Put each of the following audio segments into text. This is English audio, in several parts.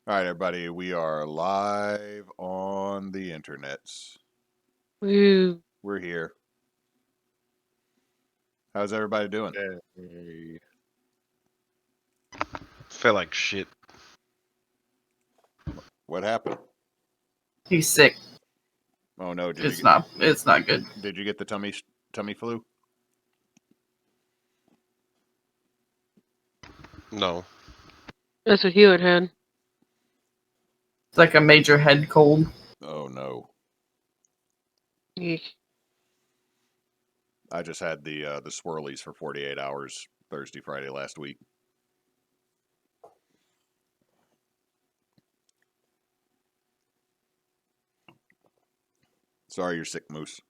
All right, everybody, we are live on the internets. Woo. We're here. How's everybody doing? Hey. Feel like shit. What happened? He's sick. Oh no, It's not good. Did you get the tummy flu? No. That's what Hewitt had. It's like a major head cold. Oh no. Yeesh. I just had the swirlies for 48 hours Thursday, Friday last week. Sorry you're sick, Moose.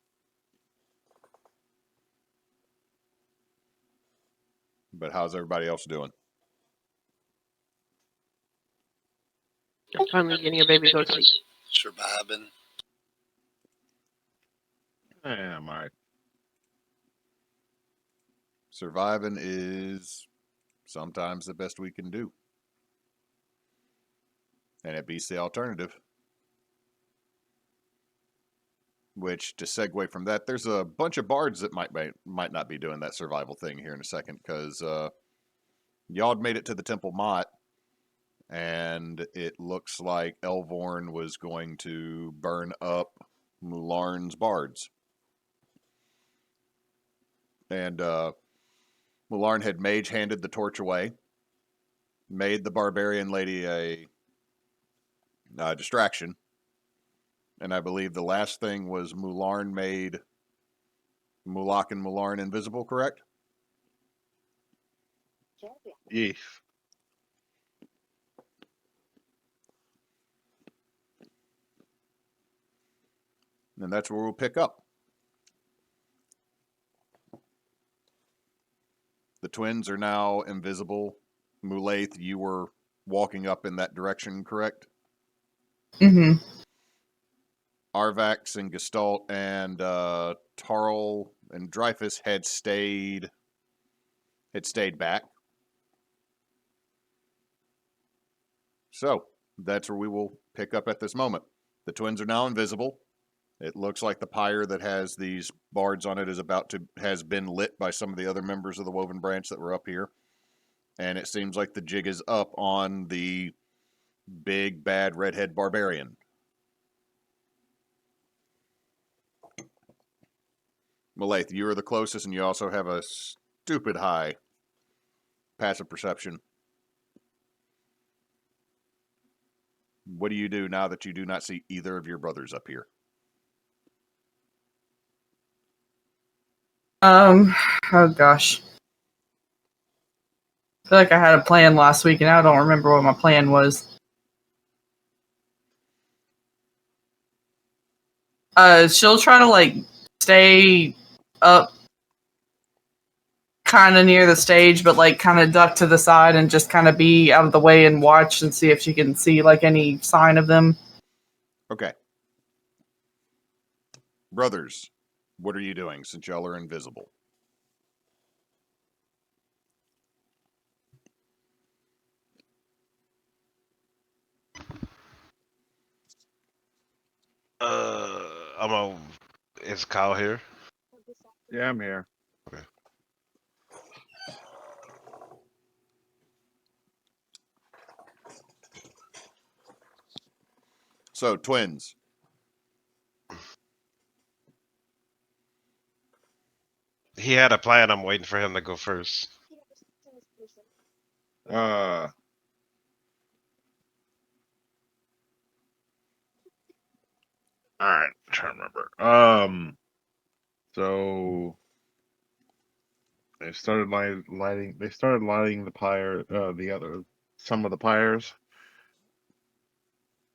But how's everybody else doing? I'm finally getting a baby to go to sleep. Surviving. Yeah, I'm alright. Surviving is sometimes the best we can do. And it beats the alternative. Which, to segue from that, there's a bunch of bards that might not be doing that survival thing here in a second, because y'all had made it to the Temple Mott, and it looks like Elvorn was going to burn up Mularn's bards. And Mularn had mage-handed the torch away, made the barbarian lady a distraction, and I believe the last thing was Mularn made Mulak and Mularn invisible, correct? Yes. And that's where we'll pick up. The twins are now invisible. Mulaith, you were walking up in that direction, correct? Mm-hmm. Arvax and Gestalt and Tarl and Dreyfus had stayed back. So that's where we will pick up at this moment. The twins are now invisible. It looks like the pyre that has these bards on it has been lit by some of the other members of the Woven Branch that were up here. And it seems like the jig is up on the big bad redhead barbarian. Malaith, you are the closest, and you also have a stupid high passive perception. What do you do now that you do not see either of your brothers up here? Oh gosh. I feel like I had a plan last week, and I don't remember what my plan was. She'll try to stay up kind of near the stage, but kind of duck to the side and just kind of be out of the way and watch and see if she can see any sign of them. Okay. Brothers, what are you doing since y'all are invisible? Is Kyle here? Yeah, I'm here. Okay. So, twins. He had a plan. I'm waiting for him to go first. Alright, trying to remember. So they started lighting. They started lighting the pyre. Some of the pyres.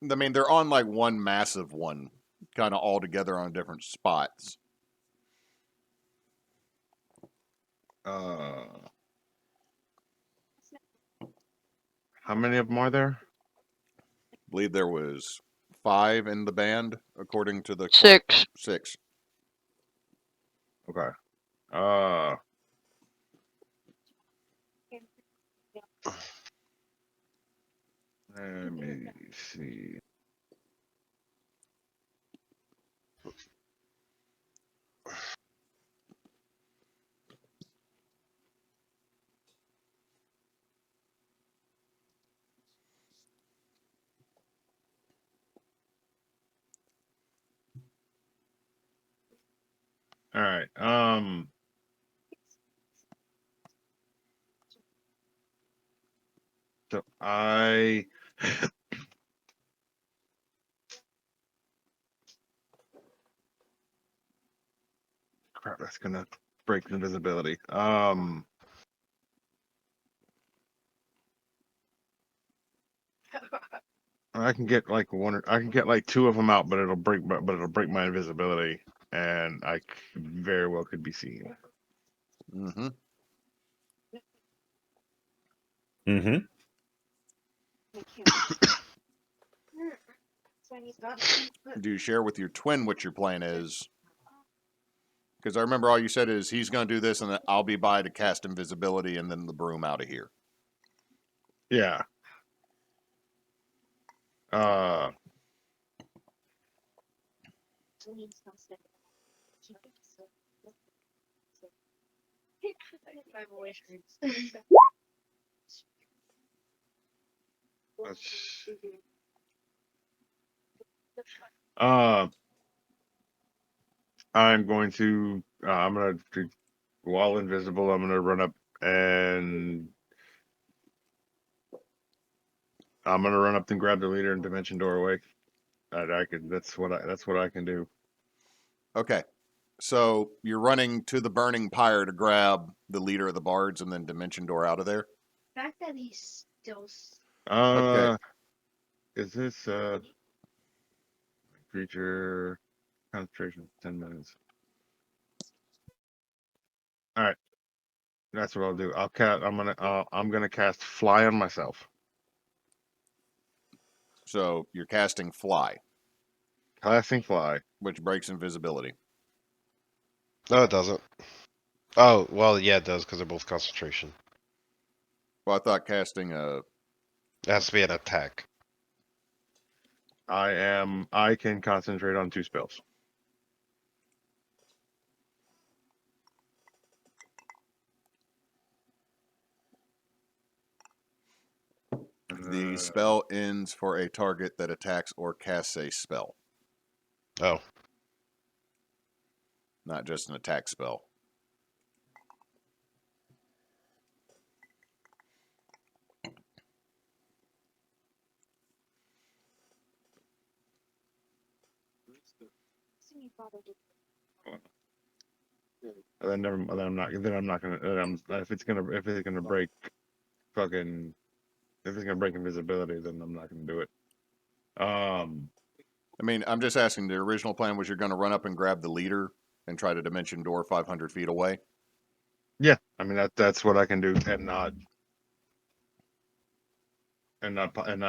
I mean, they're on like one massive one, kind of all together on different spots. How many of them are there? I believe there was 5 in the band, according to the 6. 6. Okay. Let me see. All right. So crap, that's gonna break invisibility. I can get like I can get like two of them out, but it'll break my invisibility, and very well could be seen. Mm-hmm. Mm-hmm. Do you share with your twin what your plan is? Because I remember all you said is he's going to do this, and then I'll be by to cast invisibility, and then the broom out of here. Yeah. Let's- I'm going to. While invisible, I'm gonna run up and grab the leader and dimension doorway. I could. That's what I can do. Okay. So you're running to the burning pyre to grab the leader of the bards and then dimension door out of there? The fact that he's still. Okay. Is this creature concentration 10 minutes? All right. That's what I'll do. I'm gonna cast fly on myself. So you're casting fly, Casting fly. which breaks invisibility. No, it doesn't. Oh, well, yeah, it does because they're both concentration. Well, I thought casting a... It has to be an attack. I can concentrate on 2 spells. The spell ends for a target that attacks or casts a spell, Oh, not just an attack spell. Then I'm not gonna. If it's gonna break, fucking. If it's gonna break invisibility, then I'm not gonna do it. I mean, I'm just asking, the original plan was you're going to run up and grab the leader and try to dimension door 500 feet away? Yeah, I mean that's what I can do, and not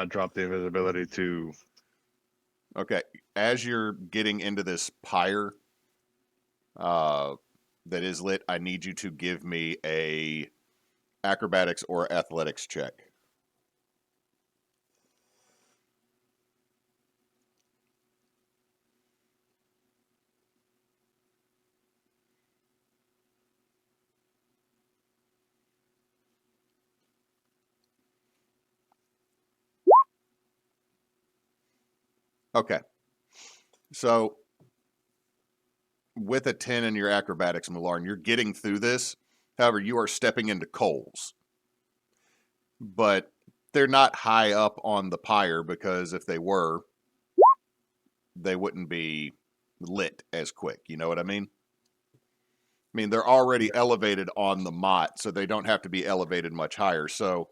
drop the invisibility to. Okay. As you're getting into this pyre that is lit, I need you to give me a acrobatics or athletics check. Okay. So with a 10 in your acrobatics, Mularn, you're getting through this. However, you are stepping into coals. But they're not high up on the pyre because if they were, they wouldn't be lit as quick. You know what I mean? I mean, they're already elevated on the mott, so they don't have to be elevated much higher. So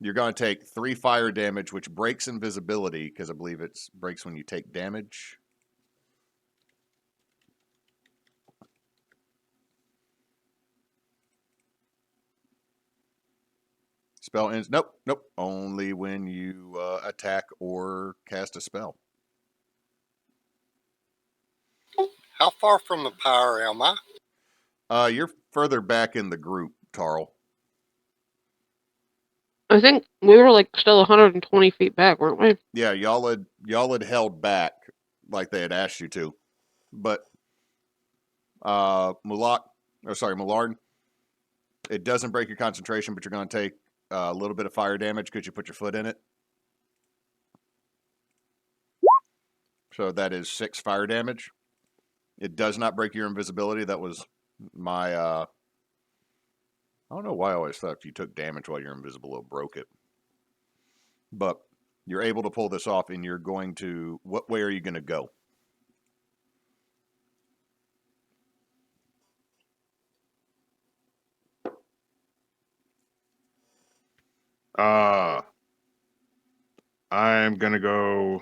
you're going to take 3 fire damage, which breaks invisibility, because I believe it breaks when you take damage. Spell ends. Nope, nope. Only when you attack or cast a spell. How far from the pyre am I? You're further back in the group, Tarl. I think we were like still 120 feet back, weren't we? Yeah, y'all had held back like they had asked you to, but Millard, it doesn't break your concentration, but you're going to take a little bit of fire damage because you put your foot in it. So that is 6 fire damage. It does not break your invisibility. That was my I don't know why I always thought if you took damage while you're invisible, it broke it. But you're able to pull this off, and you're going to... What way are you going to go? I'm gonna go.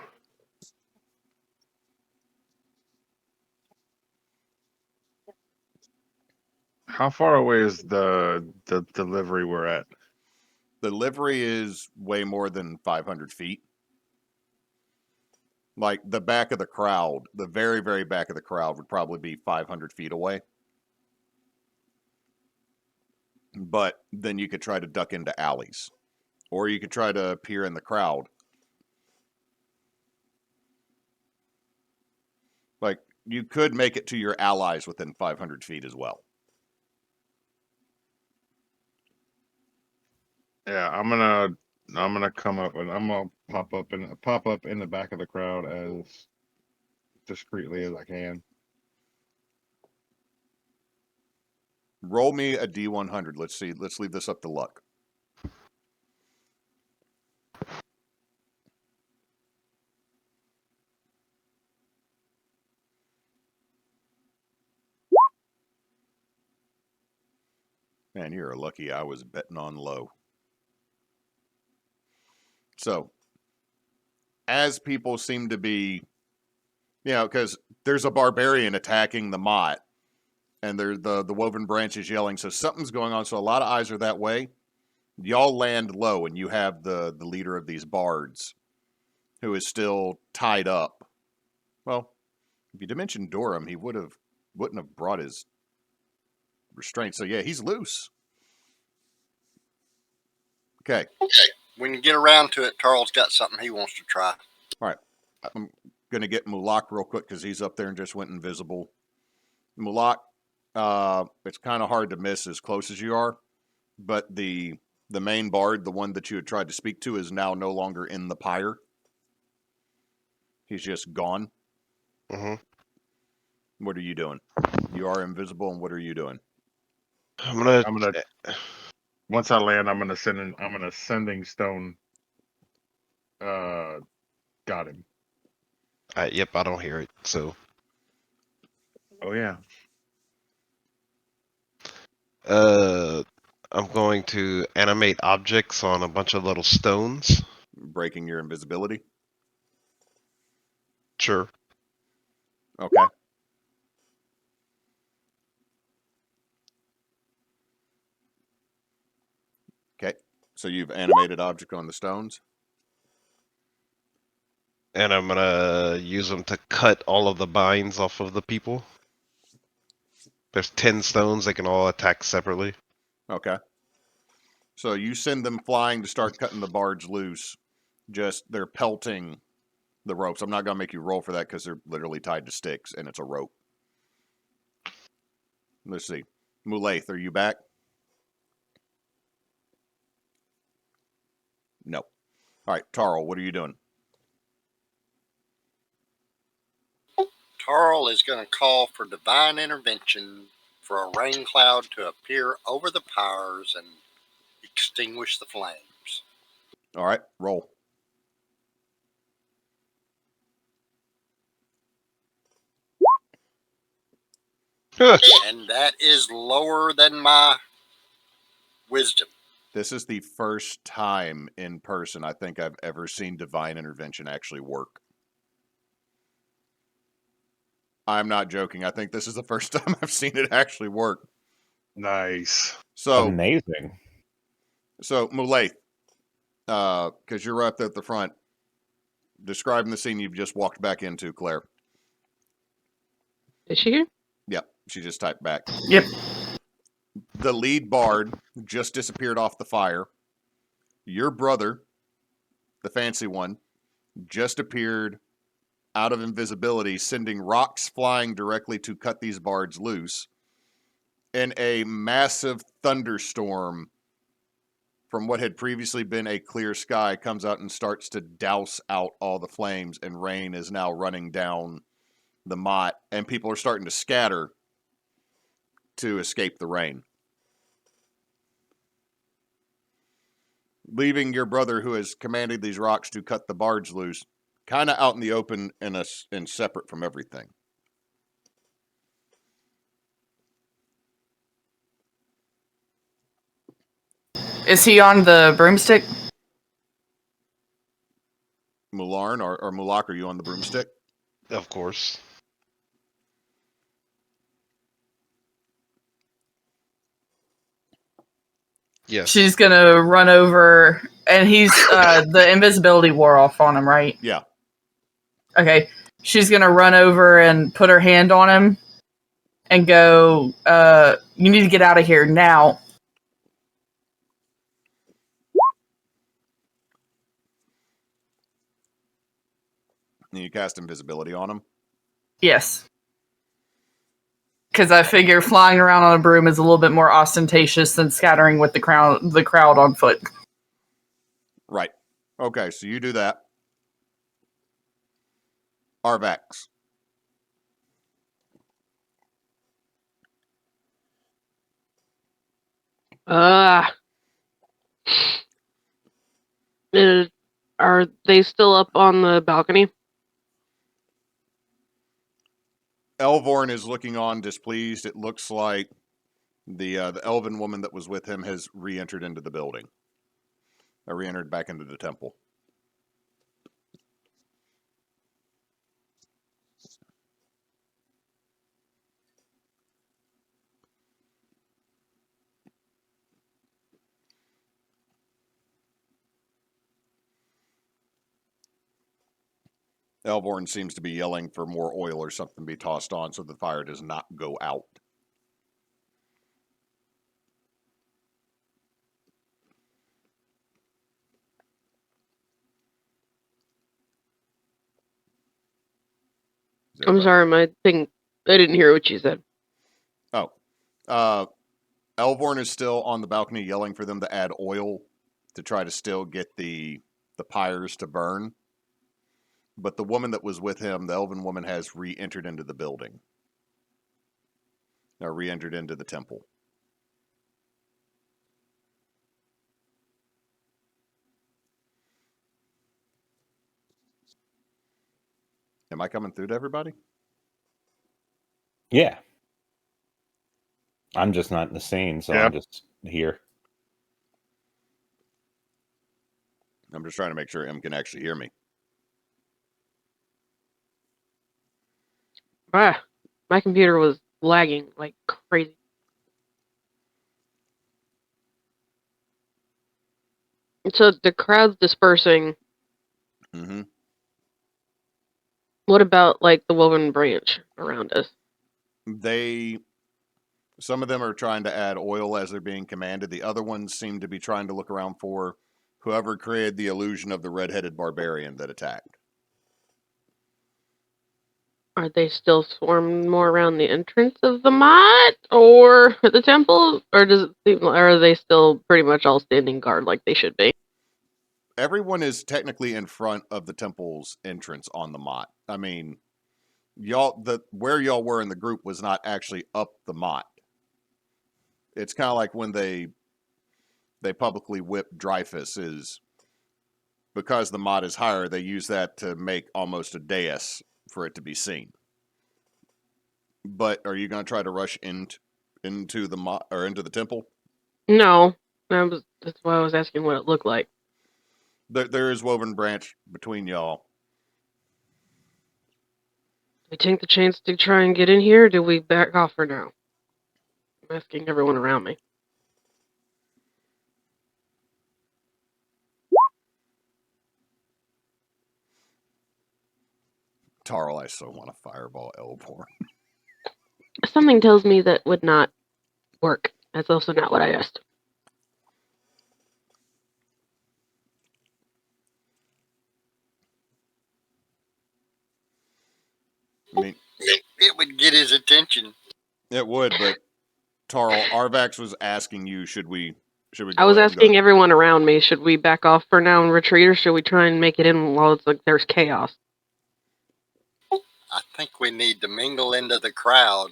How far away is the delivery we're at? The delivery is way more than 500 feet. Like, the back of the crowd, the very, very back of the crowd would probably be 500 feet away. But then you could try to duck into alleys. Or you could try to appear in the crowd. Like, you could make it to your allies within 500 feet as well. Yeah, I'm gonna come up and I'm gonna pop up in the back of the crowd as discreetly as I can. Roll me a D100. Let's see. Let's leave this up to luck. Man, you're lucky I was betting on low. So, as people seem to be, because there's a barbarian attacking the Mott, and there's the woven branches yelling, so something's going on. So a lot of eyes are that way. Y'all land low, and you have the leader of these bards, who is still tied up. Well, if you dimension Durham, he wouldn't have brought his restraint. So yeah, he's loose. Okay. When you get around to it, Tarl's got something he wants to try. All right. I'm going to get Mulak real quick because he's up there and just went invisible. Mulak, it's kind of hard to miss as close as you are, but the main bard, the one that you had tried to speak to, is now no longer in the pyre. He's just gone. Mm-hmm. What are you doing? You are invisible, and what are you doing? I'm gonna. Once I land, I'm gonna sending stone. Got him. Yep, I don't hear it. So. Oh yeah. I'm going to animate objects on a bunch of little stones. Breaking your invisibility? Sure. Okay. Okay. So you've animated object on the stones? And I'm gonna use them to cut all of the binds off of the people. There's 10 stones, they can all attack separately. Okay. So you send them flying to start cutting the barge loose. Just, they're pelting the ropes. I'm not going to make you roll for that because they're literally tied to sticks and it's a rope. Let's see. Mulaith, are you back? No. All right, Tarl, what are you doing? Tarl is going to call for divine intervention for a rain cloud to appear over the pyres and extinguish the flames. All right, roll. And that is lower than my wisdom. This is the first time in person I think I've ever seen divine intervention actually work. I'm not joking. I think this is the first time I've seen it actually work. Nice. So amazing. So Mulaith, because you're up at the front, describing the scene you've just walked back into, Claire. Is she here? Yep, she just typed back. Yep. The lead bard just disappeared off the fire. Your brother, the fancy one, just appeared out of invisibility, sending rocks flying directly to cut these bards loose. And a massive thunderstorm from what had previously been a clear sky comes out and starts to douse out all the flames, and rain is now running down the motte, and people are starting to scatter to escape the rain. Leaving your brother, who has commanded these rocks to cut the bards loose, kind of out in the open and separate from everything. Is he on the broomstick? Mularn or Mulak, are you on the broomstick? Of course. Yes. She's gonna run over, and he's the invisibility wore off on him, right? Yeah. Okay. She's gonna run over and put her hand on him and go, you need to get out of here now. And you cast invisibility on him? Yes. Because I figure flying around on a broom is a little bit more ostentatious than scattering with the crowd on foot. Right. Okay, so you do that. Arvax. Are they still up on the balcony? Elvorn is looking on displeased. It looks like the elven woman that was with him has re-entered into the building. Or re-entered back into the temple. Elvorn seems to be yelling for more oil or something to be tossed on so the fire does not go out. I'm sorry, my thing. I didn't hear what you said. Oh. Elvorn is still on the balcony yelling for them to add oil to try to still get the pyres to burn. But the woman that was with him, the elven woman, has re-entered into the building. Or re-entered into the temple. Am I coming through to everybody? Yeah. I'm just not in the scene, so Yeah. I'm just here. I'm just trying to make sure M can actually hear me. My computer was lagging like crazy. So the crowd's dispersing. Mm-hmm. What about like the woven branch around us? Some of them are trying to add oil as they're being commanded. The other ones seem to be trying to look around for whoever created the illusion of the red-headed barbarian that attacked. Are they still swarming more around the entrance of the motte or the temple? Or does it seem like, are they still pretty much all standing guard like they should be? Everyone is technically in front of the temple's entrance on the motte. I mean, where y'all were in the group was not actually up the motte. It's kind of like when they publicly whipped Dreyfus, is because the motte is higher, they use that to make almost a dais for it to be seen. But are you going to try to rush into the motte or into the temple? No. That's why I was asking what it looked like. There is woven branch between y'all. Do we take the chance to try and get in here, or do we back off for now? I'm asking everyone around me. Tarl, I so want to fireball Elborn. Something tells me that would not work. That's also not what I asked. I mean, It would get his attention. it would, but Tarl, Arvax was asking you, should we I go was ahead and go? asking everyone around me, should we back off for now and retreat, or should we try and make it in while it's like there's chaos? I think we need to mingle into the crowd.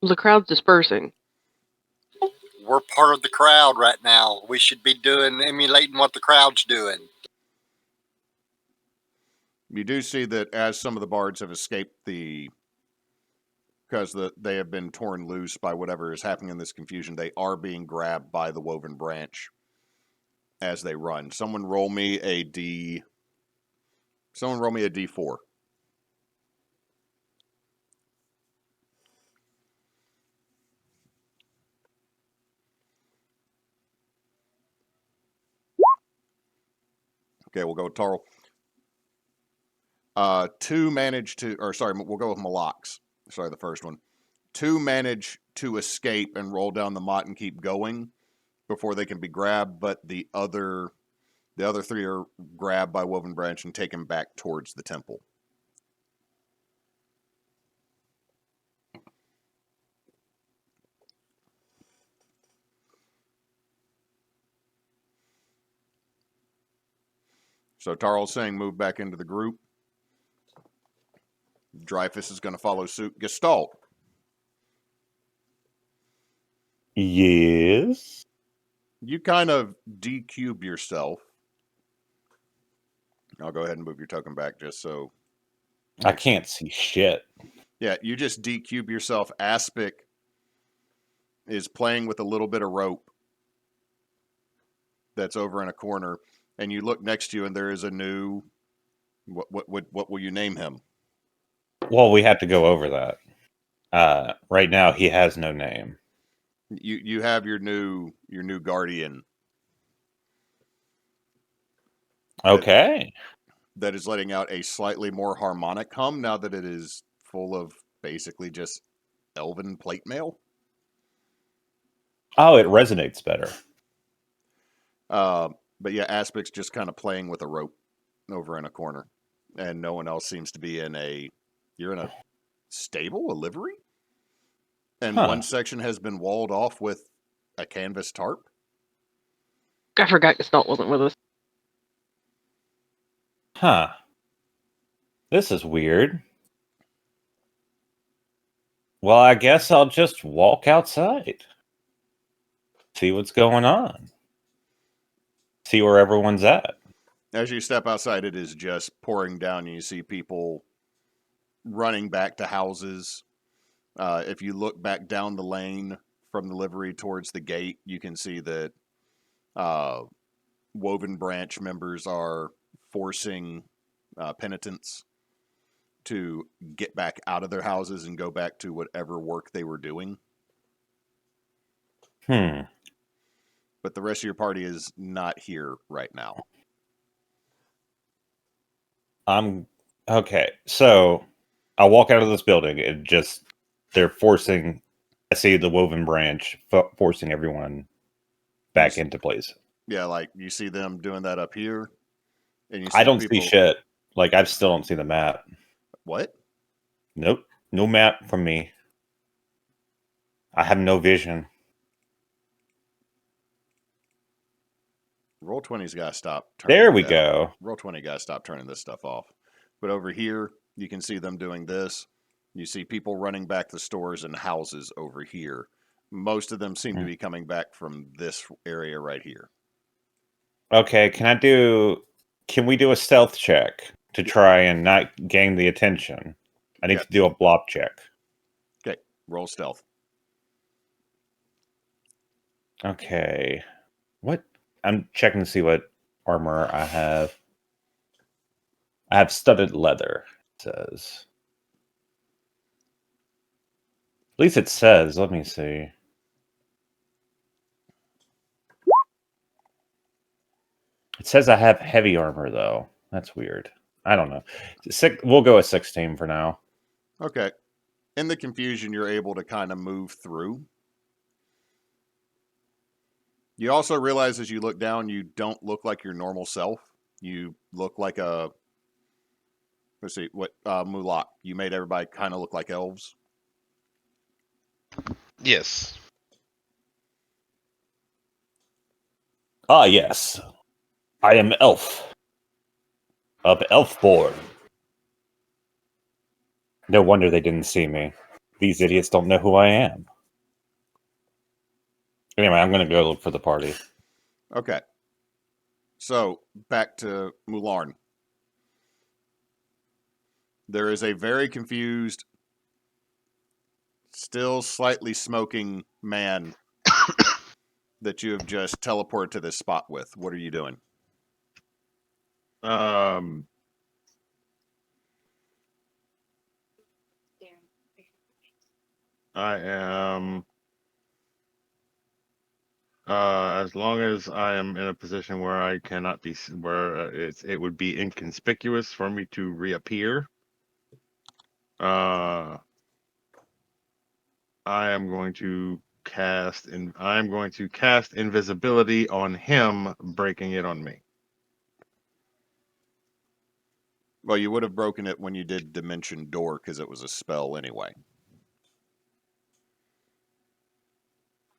The crowd's dispersing. We're part of the crowd right now. We should be emulating what the crowd's doing. You do see that as some of the bards have escaped because they have been torn loose by whatever is happening in this confusion, they are being grabbed by the woven branch as they run. Someone roll me a D4. Okay, we'll go with Tarl. We'll go with Malox. Sorry, the first one. 2 manage to escape and roll down the motte and keep going before they can be grabbed, but the other 3 are grabbed by Woven Branch and taken back towards the temple. So Tarl's saying move back into the group. Dreyfus is going to follow suit. Gestalt. Yes. You kind of decube yourself. I'll go ahead and move your token back just so. I can't see shit. Yeah, you just decube yourself. Aspic is playing with a little bit of rope that's over in a corner, and you look next to you, and there is a new. What will you name him? Well, we have to go over that. Right now, he has no name. You have your new guardian. Okay. That is letting out a slightly more harmonic hum now that it is full of basically just elven plate mail. Oh, it resonates better. But yeah, Aspic's just kind of playing with a rope over in a corner, and no one else seems to be you're in a stable, a livery, and one section has been walled off with a canvas tarp. I forgot Gestalt wasn't with us. Huh. This is weird. Well, I guess I'll just walk outside. See what's going on. See where everyone's at. As you step outside, it is just pouring down, and you see people running back to houses. If you look back down the lane from the livery towards the gate, you can see that Woven Branch members are forcing penitents to get back out of their houses and go back to whatever work they were doing. But the rest of your party is not here right now. Okay. So I walk out of this building and they're forcing. I see the Woven Branch forcing everyone back into place. Yeah, like you see them doing that up here, and you see I don't people... see shit. Like I still don't see the map. What? Nope. No map from me. I have no vision. Roll20's got to stop turning. There we go. Roll20 got to stop turning this stuff off. But over here, you can see them doing this. You see people running back to stores and houses over here. Most of them seem to be coming back from this area right here. Okay, can we do a stealth check to try and not gain the attention? I need to do a block check. Okay, roll stealth. Okay. What? I'm checking to see what armor I have. I have studded leather, it says. At least it says. Let me see. It says I have heavy armor, though. That's weird. I don't know. We'll go with 16 for now. Okay. In the confusion, you're able to kind of move through. You also realize as you look down, you don't look like your normal self. You look like a Let's see. What Mulak? You made everybody kind of look like elves. Yes. Ah, yes. I am Elf. Of Elfborn. No wonder they didn't see me. These idiots don't know who I am. Anyway, I'm going to go look for the party. Okay. So back to Mularn. There is a very confused, still slightly smoking man that you have just teleported to this spot with. What are you doing? I am. As long as I am in a position where I cannot be, where it would be inconspicuous for me to reappear. I am going to cast invisibility on him, breaking it on me. Well, you would have broken it when you did Dimension Door because it was a spell anyway.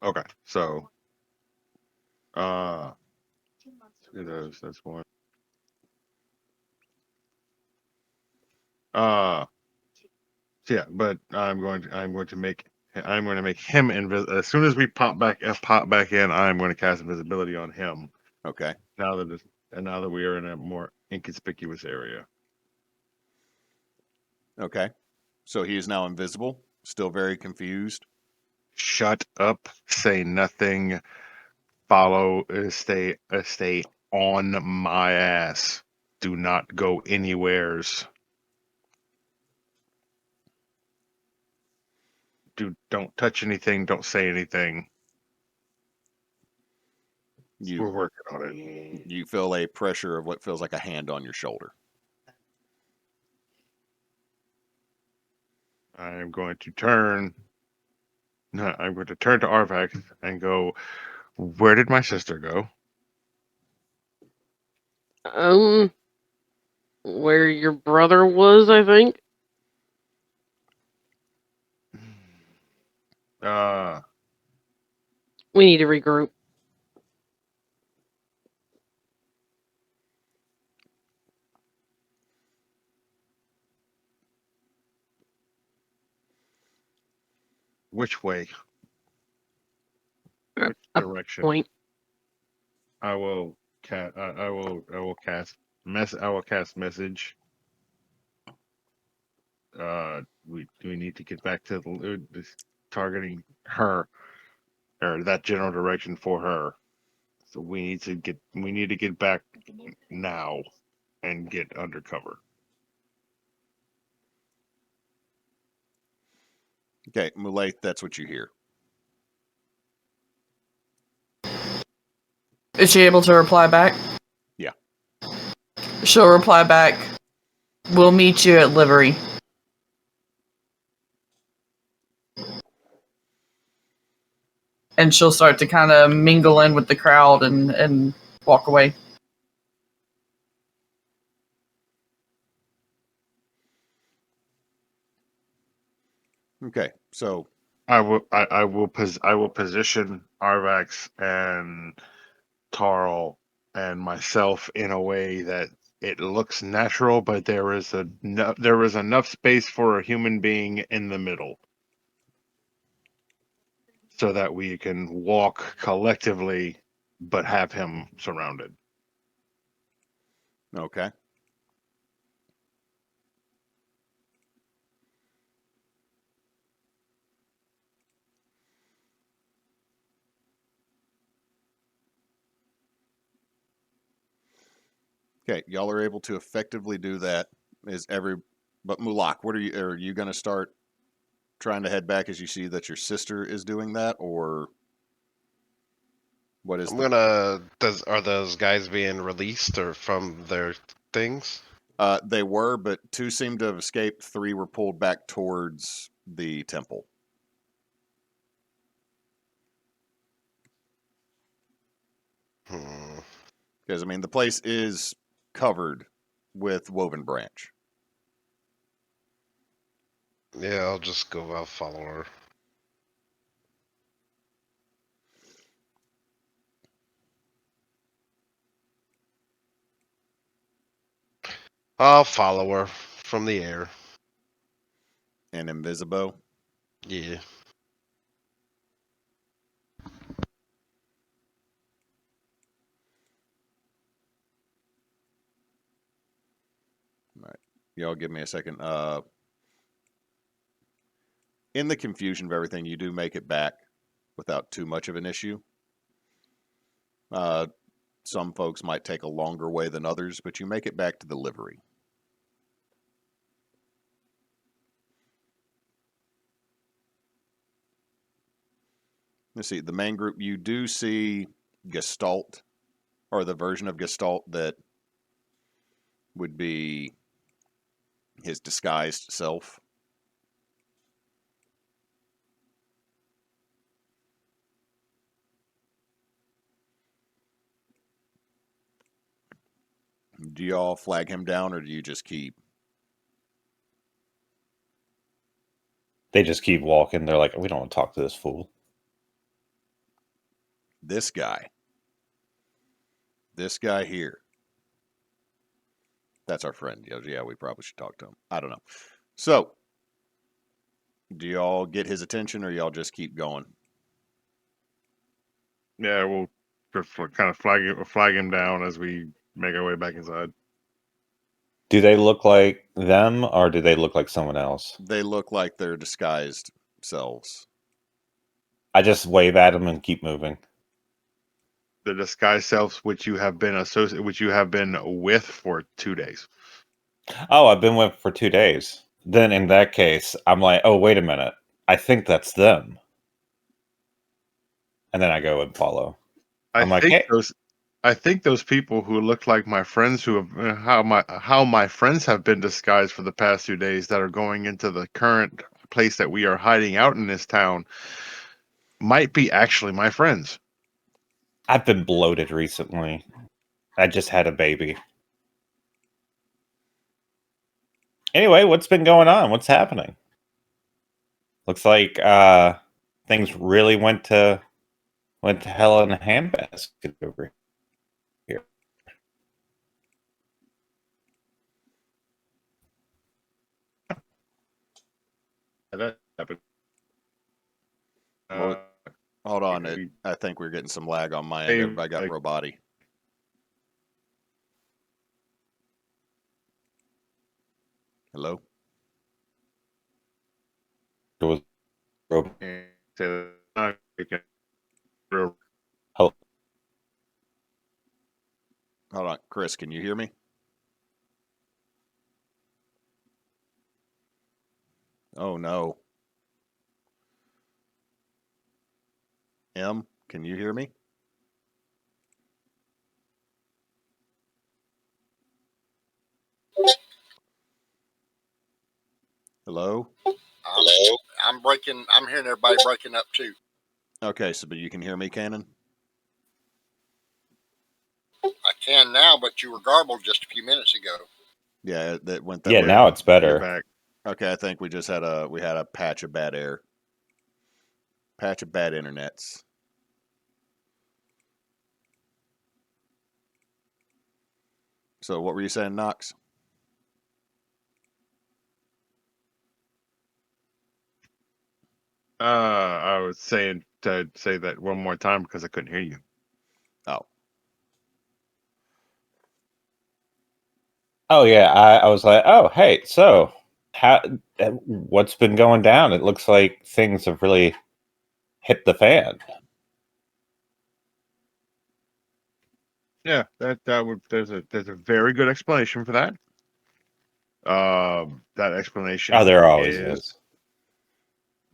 Okay, so that's one. Yeah, but I'm going to make him invisible as soon as we pop back in. I'm going to cast invisibility on him. Okay. Now that we are in a more inconspicuous area. Okay. So he is now invisible. Still very confused. Shut up. Say nothing. Stay on my ass. Do not go anywheres. Don't touch anything. Don't say anything. We're working on it. You feel a pressure of what feels like a hand on your shoulder. I'm going to turn. No, I'm going to turn to Arvax and go. Where did my sister go? Where your brother was, I think. We need to regroup. Which way? Which A direction? point. I will cast. I will cast message. We need to get back to this targeting her or that general direction for her. So we need to get back now and get undercover. Okay, Mulaith, that's what you hear. Is she able to reply back? Yeah. She'll reply back. We'll meet you at Livery. And she'll start to kind of mingle in with the crowd and walk away. Okay, so I will position Arvax and Tarl and myself in a way that it looks natural, but there is enough space for a human being in the middle, so that we can walk collectively, but have him surrounded. okay. Okay, y'all are able to effectively do that. But Mulak, are you going to start trying to head back as you see that your sister is doing that, or what is? Are those guys being released or from their things? They were, but 2 seemed to have escaped. 3 were pulled back towards the temple. Because I mean, the place is covered with woven branch. Yeah, I'll just go. I'll follow her. I'll follow her from the air. And Invisibo. Yeah. All right. Y'all give me a second. In the confusion of everything, you do make it back without too much of an issue. Some folks might take a longer way than others, but you make it back to the livery. Let's see, the main group, you do see Gestalt, or the version of Gestalt that would be his disguised self. Do y'all flag him down, or do you just keep? They just keep walking. They're like, we don't want to talk to this fool. This guy here. That's our friend. Yeah, we probably should talk to him. I don't know. So, do y'all get his attention, or y'all just keep going? Yeah, we'll just kind of flag him down as we make our way back inside. Do they look like them, or do they look like someone else? They look like their disguised selves. I just wave at them and keep moving. The disguised selves which you have been with for 2 days. Oh, I've been with for 2 days. Then in that case, I'm like, oh, wait a minute. I think that's them. And then I go and follow. I'm like, hey. I think those people who look like my friends who have how my friends have been disguised for the past 2 days that are going into the current place that we are hiding out in this town might be actually my friends. I've been bloated recently. I just had a baby. Anyway, what's been going on? What's happening? Looks like things really went to hell in a handbasket over here. That happened. Hold on. I think we're getting some lag on my end. Everybody got roboty. Hello? There was Hold on. Chris, can you hear me? Oh, no. M, can you hear me? Hello? Hello? I'm hearing everybody breaking up too. Okay, so but you can hear me, Cannon? I can now, but you were garbled just a few minutes ago. Yeah, that went that Yeah, way. now it's better. You're back. Okay, I think we just had a patch of bad air. Patch of bad internets. So what were you saying, Knox? I was saying to say that one more time because I couldn't hear you. Oh. Oh yeah, I was like, oh hey, so what's been going down? It looks like things have really hit the fan. Yeah, there's a very good explanation for that. That explanation. Oh, there always is.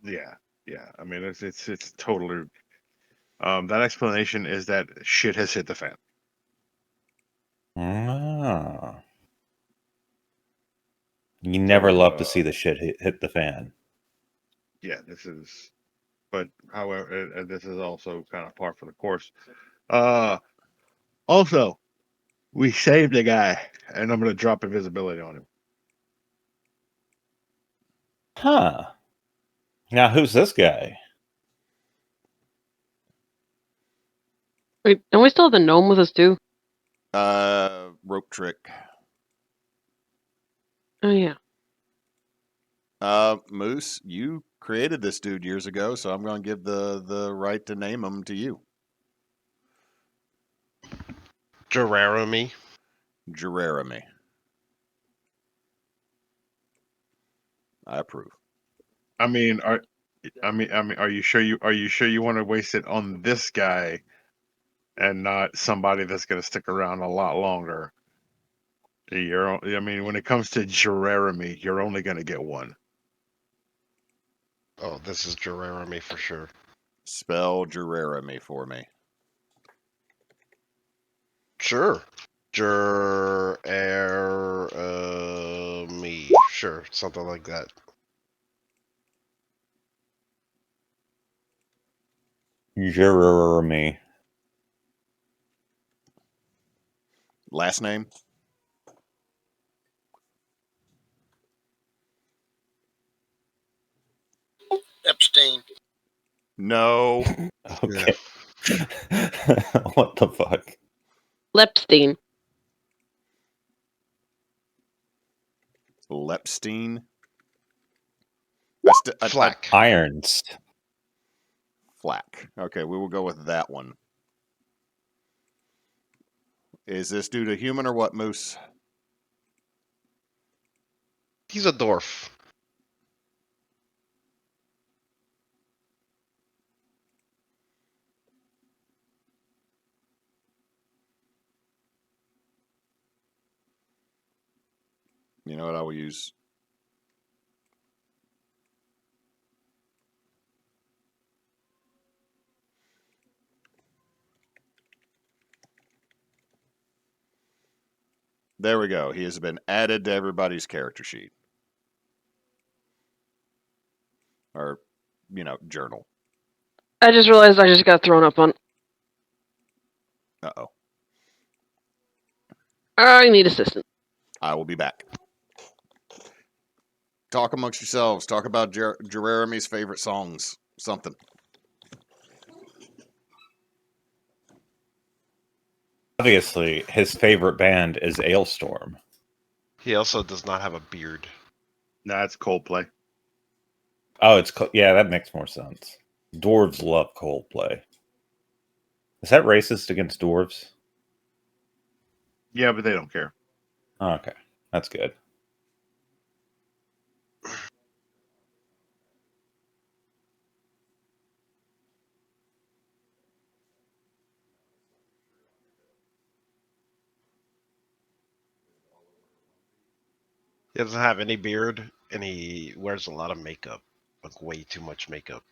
Yeah. I mean, it's totally. That explanation is that shit has hit the fan. Ah. You never love to see the shit hit the fan. Yeah, but however, this is also kind of par for the course. Also, we saved a guy, and I'm going to drop invisibility on him. Huh. Now, who's this guy? Wait, don't we still have the gnome with us too? Rope trick. Oh yeah. Moose, you created this dude years ago, so I'm going to give the right to name him to you. Jeremy. Jeremy. I approve. I mean, are you sure you want to waste it on this guy and not somebody that's going to stick around a lot longer? When it comes to Jeremy, you're only going to get one. Oh, this is Jeremy for sure. Spell Jeremy for me. Sure. Jeremy. Sure, something like that. Jeremy. Last name? Epstein. No. Okay. What the fuck? Lepstein. Lepstein. Flack. Irons. Flack. Okay, we will go with that one. Is this dude a human or what, Moose? He's a dwarf. You know what I will use? There we go. He has been added to everybody's character sheet. Or, journal. I just realized I just got thrown up on. Uh-oh. I need assistance. I will be back. Talk amongst yourselves. Talk about Jeremy's favorite songs. Something. Obviously, his favorite band is Ailstorm. He also does not have a beard. Nah, it's Coldplay. Oh, yeah, that makes more sense. Dwarves love Coldplay. Is that racist against dwarves? Yeah, but they don't care. Oh, okay, that's good. He doesn't have any beard, and he wears a lot of makeup. Like, way too much makeup.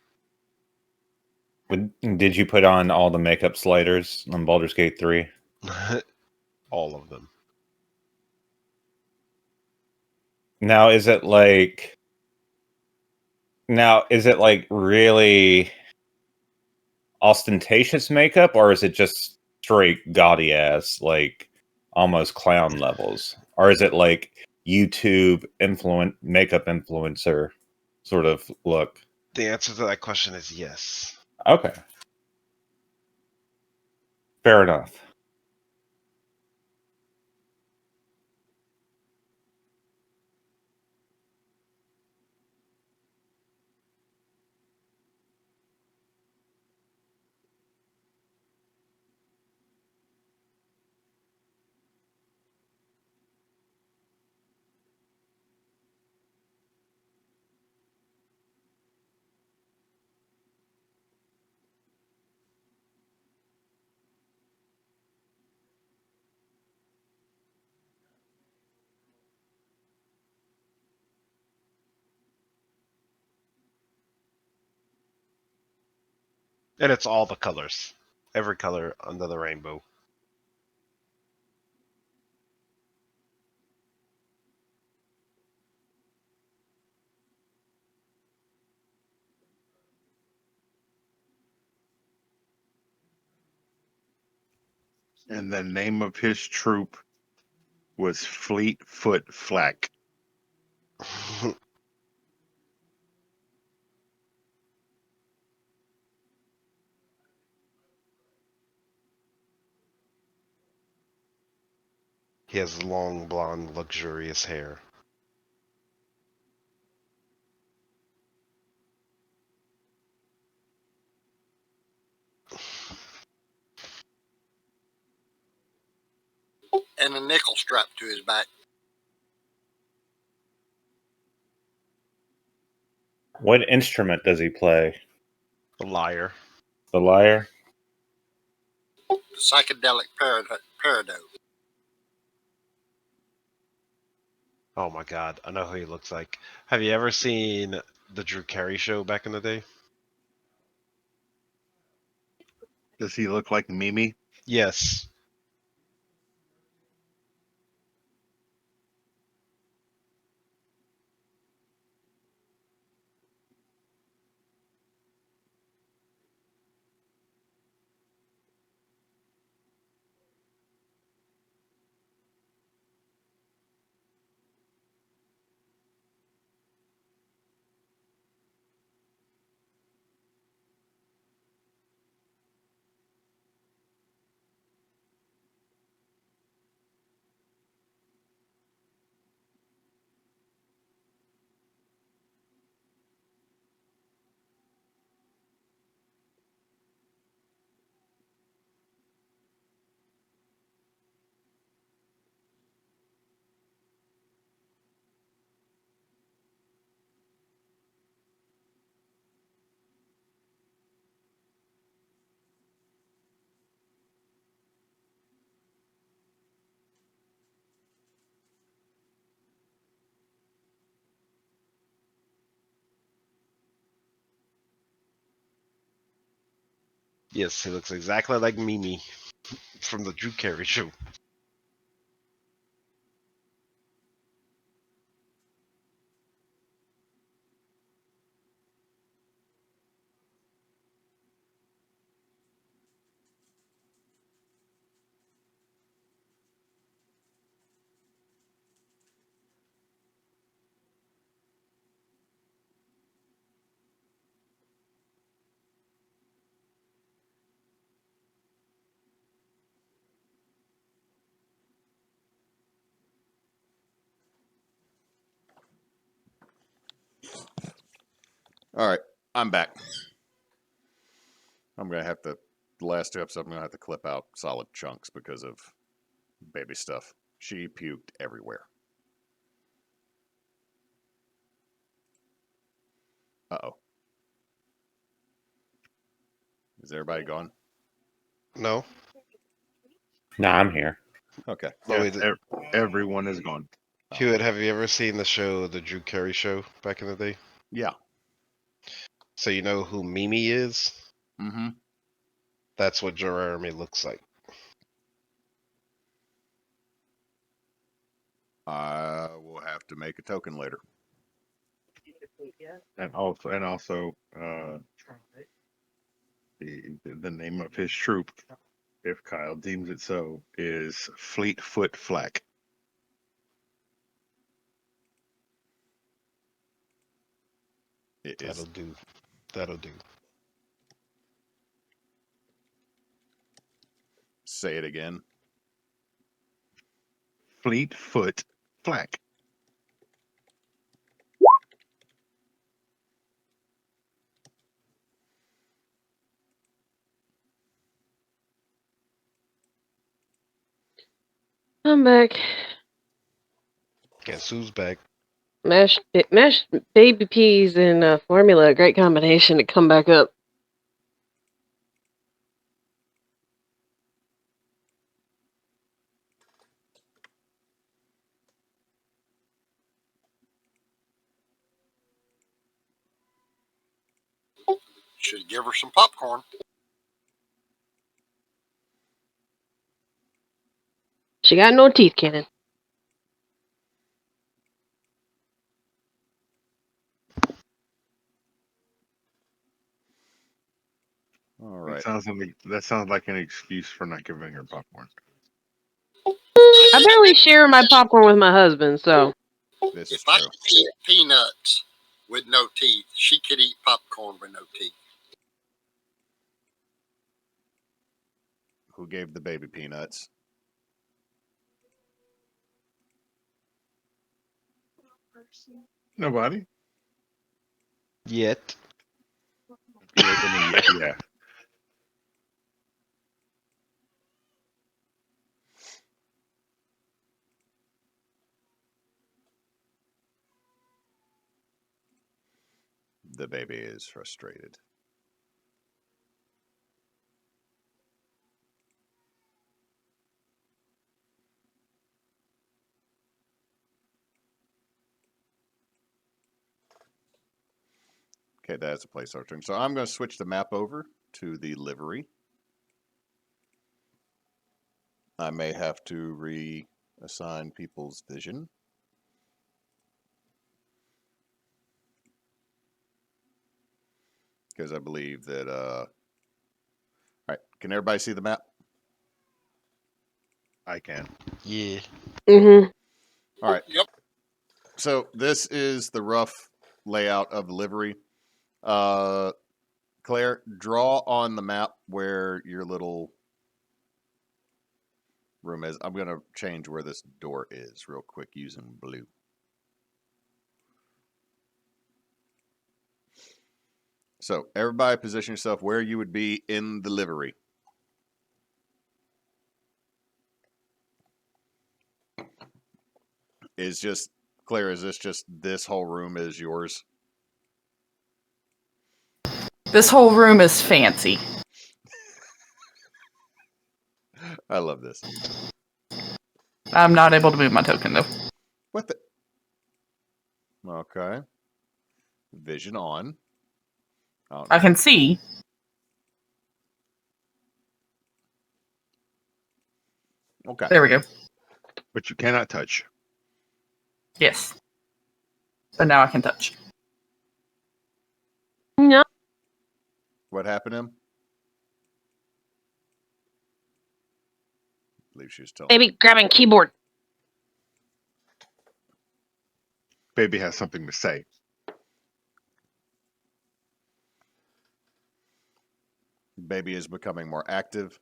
Did you put on all the makeup sliders on Baldur's Gate 3? All of them. Now, is it like really ostentatious makeup, or is it just straight gaudy ass, like almost clown levels? Or is it like YouTube makeup influencer sort of look? The answer to that question is yes. Okay. Fair enough. And it's all the colors. Every color under the rainbow. And the name of his troop was Fleetfoot Flack. He has long, blonde, luxurious hair. And a nickel strapped to his back. What instrument does he play? A liar. The lyre? The psychedelic parado. Oh my god, I know who he looks like. Have you ever seen the Drew Carey show back in the day? Does he look like Mimi? Yes. Yes, he looks exactly like Mimi from the Drew Carey show. All right, I'm back. I'm gonna have to. The last 2 episodes, I'm gonna have to clip out solid chunks because of baby stuff. She puked everywhere. Uh-oh. Is everybody gone? No? No, I'm here. Okay. Oh, Yes, wait. everyone is gone. Hewitt, have you ever seen the show, the Drew Carey show, back in the day? Yeah. So you know who Mimi is? Mm-hmm. That's what Jeremy looks like. I will have to make a token later. And also, the name of his troop, if Kyle deems it so, is Fleetfoot Flack. It That'll is. do. That'll do. Say it again. Fleetfoot Flack. I'm back. Guess who's back? Mashed baby peas and formula, a great combination to come back up. Should give her some popcorn. She got no teeth, Cannon. All That right. sounds like an excuse for not giving her popcorn. I barely share my popcorn with my husband, so. This is If I true. could eat peanuts with no teeth, she could eat popcorn with no teeth. Who gave the baby peanuts? person? Nobody. Yet. Yeah. The baby is frustrated. Okay, that's a place turn. So I'm going to switch the map over to the livery. I may have to reassign people's vision. Because I believe that, all right, can everybody see the map? I can. Yeah. Mm-hmm. All right. Yep. So this is the rough layout of the livery. Claire, draw on the map where your little room is. I'm going to change where this door is real quick using blue. So everybody position yourself where you would be in the livery. Is just, Claire, is this whole room is yours? This whole room is fancy. I love this. I'm not able to move my token though. What the? Okay. Vision on. I can see. Okay. There we go. But you cannot touch. Yes. But now I can touch. No. What happened to him? I believe she was telling me. Baby grabbing keyboard. Baby has something to say. Baby is becoming more active.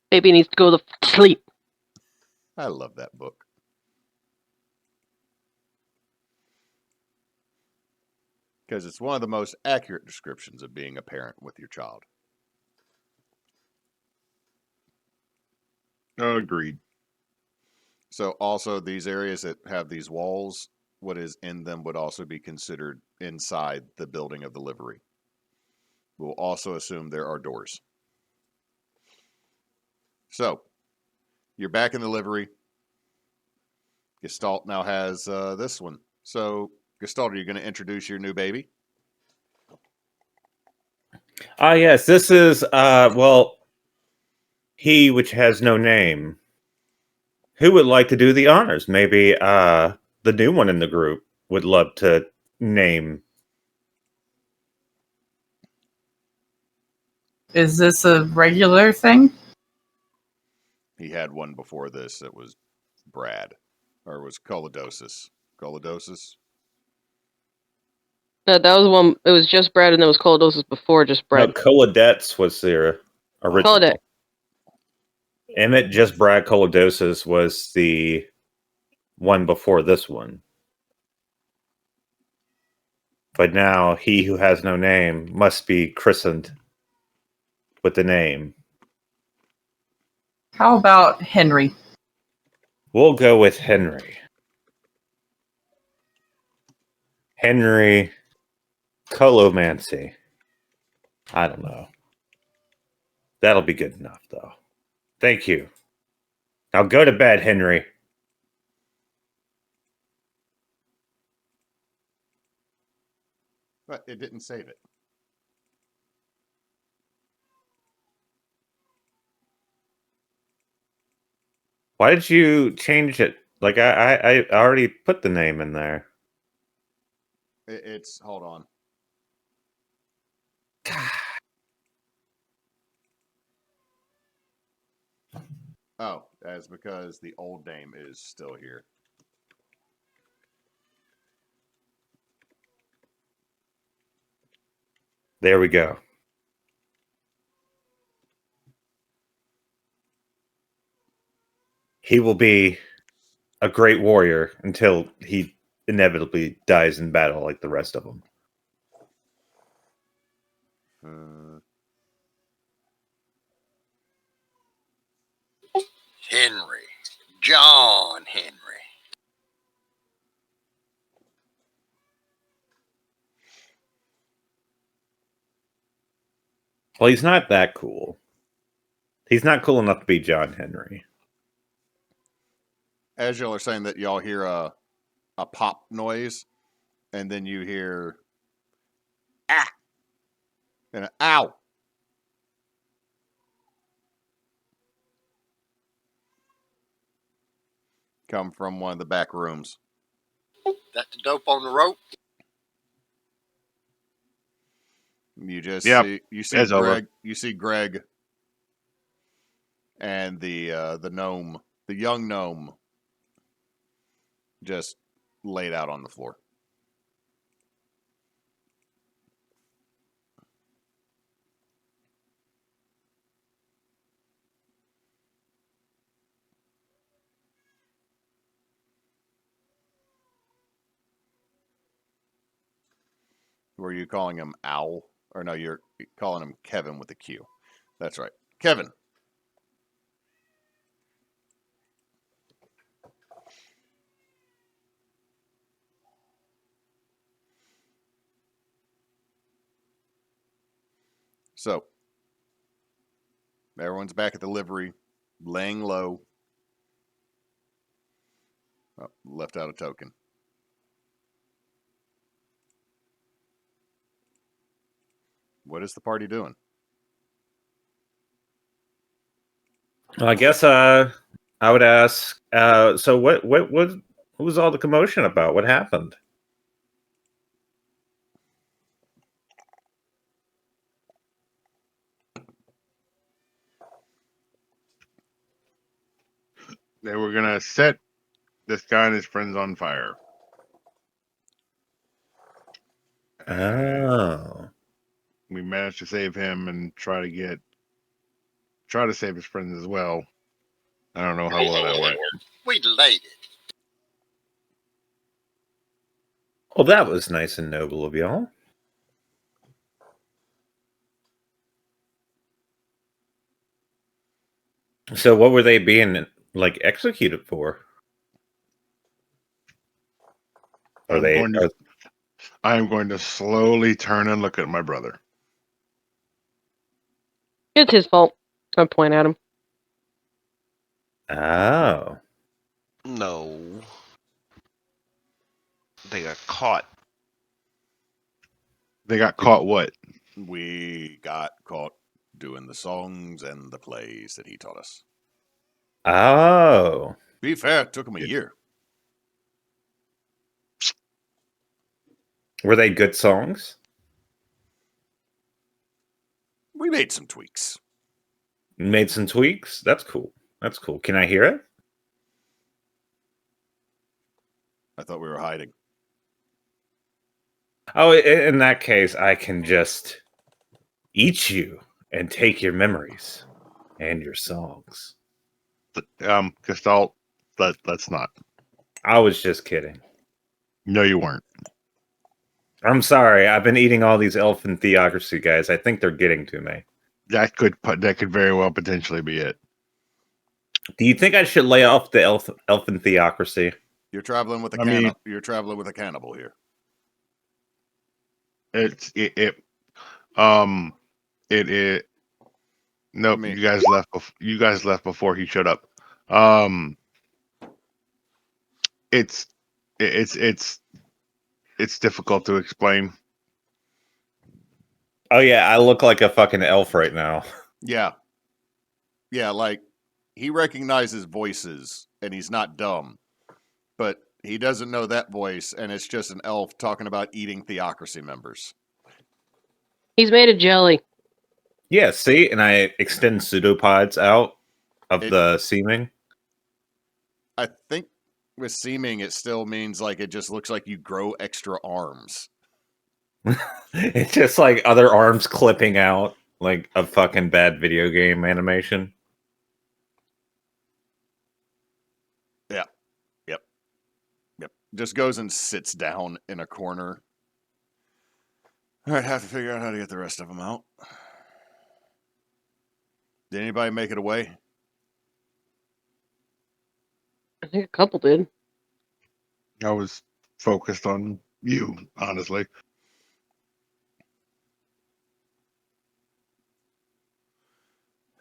Baby needs to go to sleep. I love that book. Because it's one of the most accurate descriptions of being a parent with your child. Agreed. So also these areas that have these walls, what is in them would also be considered inside the building of the livery. We'll also assume there are doors. So you're back in the livery. Gestalt now has this one. So Gestalt, are you going to introduce your new baby? Yes, this is well, he which has no name. Who would like to do the honors? Maybe the new one in the group would love to name. Is this a regular thing? He had one before this that was Brad, or was Colidosis. Colidosis? That was one. It was just Brad, and there was Colodosis before just No, Brad. Colodets was their original. Colodet. Emmett just Brad Colodosis was the one before this one. But now he who has no name must be christened with the name. How about Henry? We'll go with Henry. Henry Colomancy. I don't know. That'll be good enough, though. Thank you. Now go to bed, Henry. But it didn't save it. Why did you change it? Like I already put the name in there. It's, hold on. Oh, that's because the old name is still here. There we go. He will be a great warrior until he inevitably dies in battle like the rest of them. Henry. John Henry. Well, he's not that cool. He's not cool enough to be John Henry. As y'all are saying that, y'all hear a pop noise, and then you hear ah and an ow. Come from one of the back rooms. That the dope on the rope? You just Yep, see it's over. Greg. You see Greg and the gnome, the young gnome, just laid out on the floor. Were you calling him Owl? Or no, you're calling him Kevin with a Q. That's right. Kevin. So, everyone's back at the livery, laying low. Oh, left out a token. What is the party doing? Well, I guess I would ask. So what was all the commotion about? What happened? They were gonna set this guy and his friends on fire. Oh, We managed to save him and try to save his friends as well. I don't know how well that went. We delayed it. well, that was nice and noble of y'all. So, what were they being like executed for? Are they? I am going to slowly turn and look at my brother. It's his fault. I point at him. Oh, No. They got caught. They got caught what? We got caught doing the songs and the plays that he taught us. oh. Be fair, it took him a year. Were they good songs? We made some tweaks. Made some tweaks. That's cool. That's cool. Can I hear it? I thought we were hiding. Oh, in that case, I can just eat you and take your memories and your songs. Gestalt. Let's not. I was just kidding. No, you weren't. I'm sorry. I've been eating all these elfin theocracy guys. I think they're getting to me. That could very well potentially be it. Do you think I should lay off the elfin theocracy? You're traveling with a you're traveling with a cannibal here. It. Nope. I mean- you guys left. You guys left before he showed up. It's difficult to explain. Oh yeah, I look like a fucking elf right now. Yeah. Yeah, like he recognizes voices and he's not dumb. But he doesn't know that voice, and it's just an elf talking about eating theocracy members. He's made of jelly. Yeah, see, and I extend pseudopods out of the seeming. I think with seeming, it still means like it just looks like you grow extra arms. It's just like other arms clipping out, like a fucking bad video game animation. Yeah. Yep. Yep. Just goes and sits down in a corner. All right, have to figure out how to get the rest of them out. Did anybody make it away? I think a couple did. I was focused on you, honestly.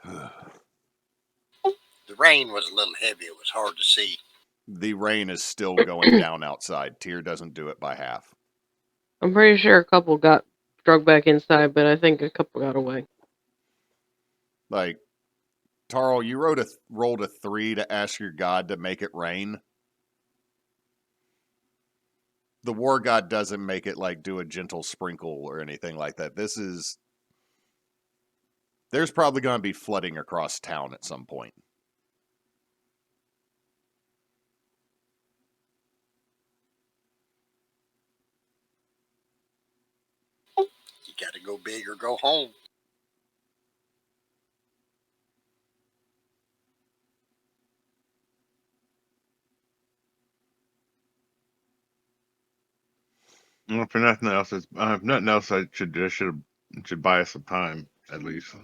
The rain was a little heavy. It was hard to see. The rain is still going down outside. Tyr doesn't do it by half. I'm pretty sure a couple got drug back inside, but I think a couple got away. Like, Tarl, you rolled a 3 to ask your god to make it rain. The war god doesn't make it like do a gentle sprinkle or anything like that. There's probably going to be flooding across town at some point. You got to go big or go home. Well, if nothing else, if nothing else, I should buy us some time at least.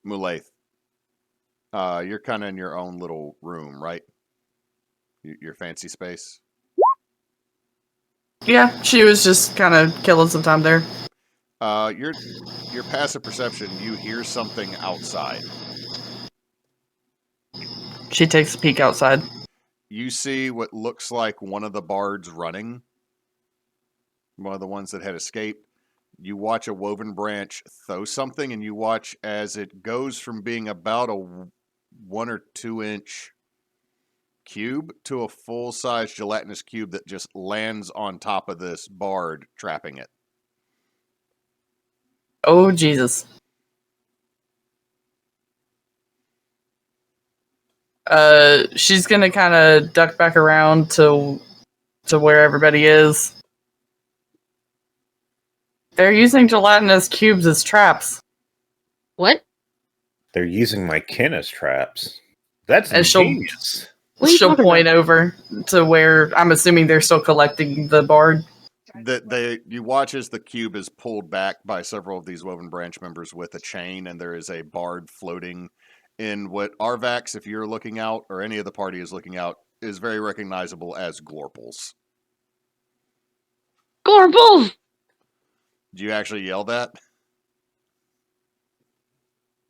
Mulaith, you're kind of in your own little room, right? Your fancy space. Yeah, she was just kind of killing some time there. Your passive perception, you hear something outside. She takes a peek outside. You see what looks like one of the bards running. One of the ones that had escaped. You watch a woven branch throw something, and you watch as it goes from being about a 1 or 2 inch cube to a full-size gelatinous cube that just lands on top of this bard, trapping it. Oh, Jesus. She's gonna kind of duck back around to where everybody is. They're using gelatinous cubes as traps. What? They're using my kin as traps. That's And she'll- ingenious. What are you She'll talking point about? over to where I'm assuming they're still collecting the bard. You watch as the cube is pulled back by several of these woven branch members with a chain, and there is a bard floating in what Arvax, if you're looking out, or any of the party is looking out, is very recognizable as Glorples. Glorples! Do you actually yell that?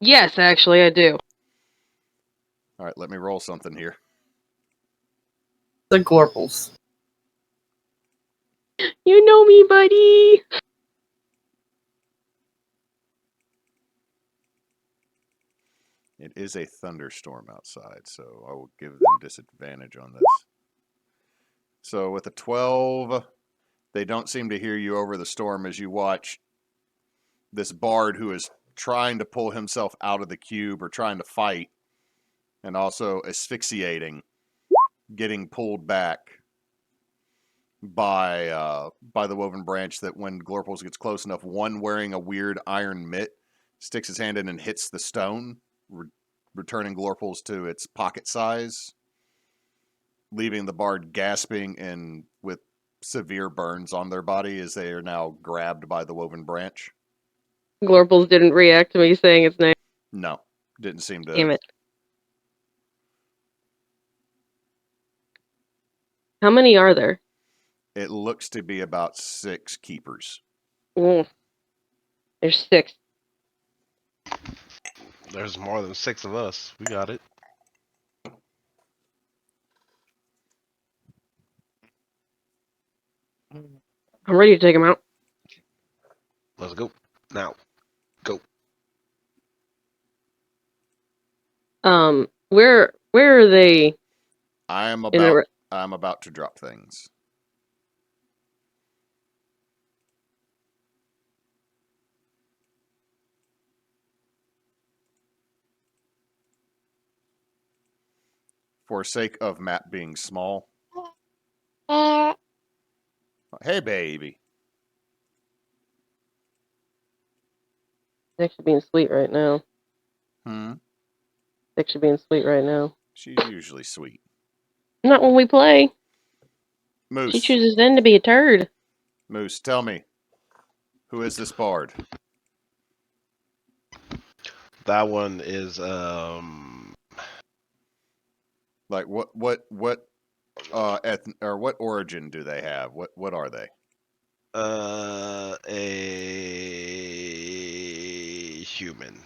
Yes, actually, I do. All right, let me roll something here. The Glorples. You know me, buddy! It is a thunderstorm outside, so I will give them disadvantage on this. So with a 12, they don't seem to hear you over the storm as you watch this bard who is trying to pull himself out of the cube or trying to fight and also asphyxiating, getting pulled back by the woven branch that when Glorples gets close enough, one wearing a weird iron mitt sticks his hand in and hits the stone, returning Glorples to its pocket size, leaving the bard gasping and with severe burns on their body as they are now grabbed by the woven branch. Glorples didn't react to me saying its name. No, didn't seem to. Damn it. How many are there? It looks to be about 6 keepers. There's 6. There's more than 6 of us. We got it. I'm ready to take them out. Let's go. Now. Go. Where are they? I'm In a about to drop things. For sake of map being small. Hey, baby. She's actually being sweet right now. Hmm? She's actually being sweet right now. She's usually sweet. Not when we play. She Moose, chooses then to be a turd. Moose, tell me, who is this bard? That one is Like what or what origin do they have? What are they? a human.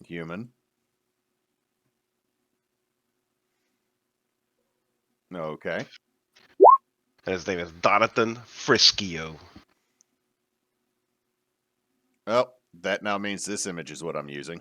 Human. Okay. And his name is Donathan Friskio. Well, that now means this image is what I'm using.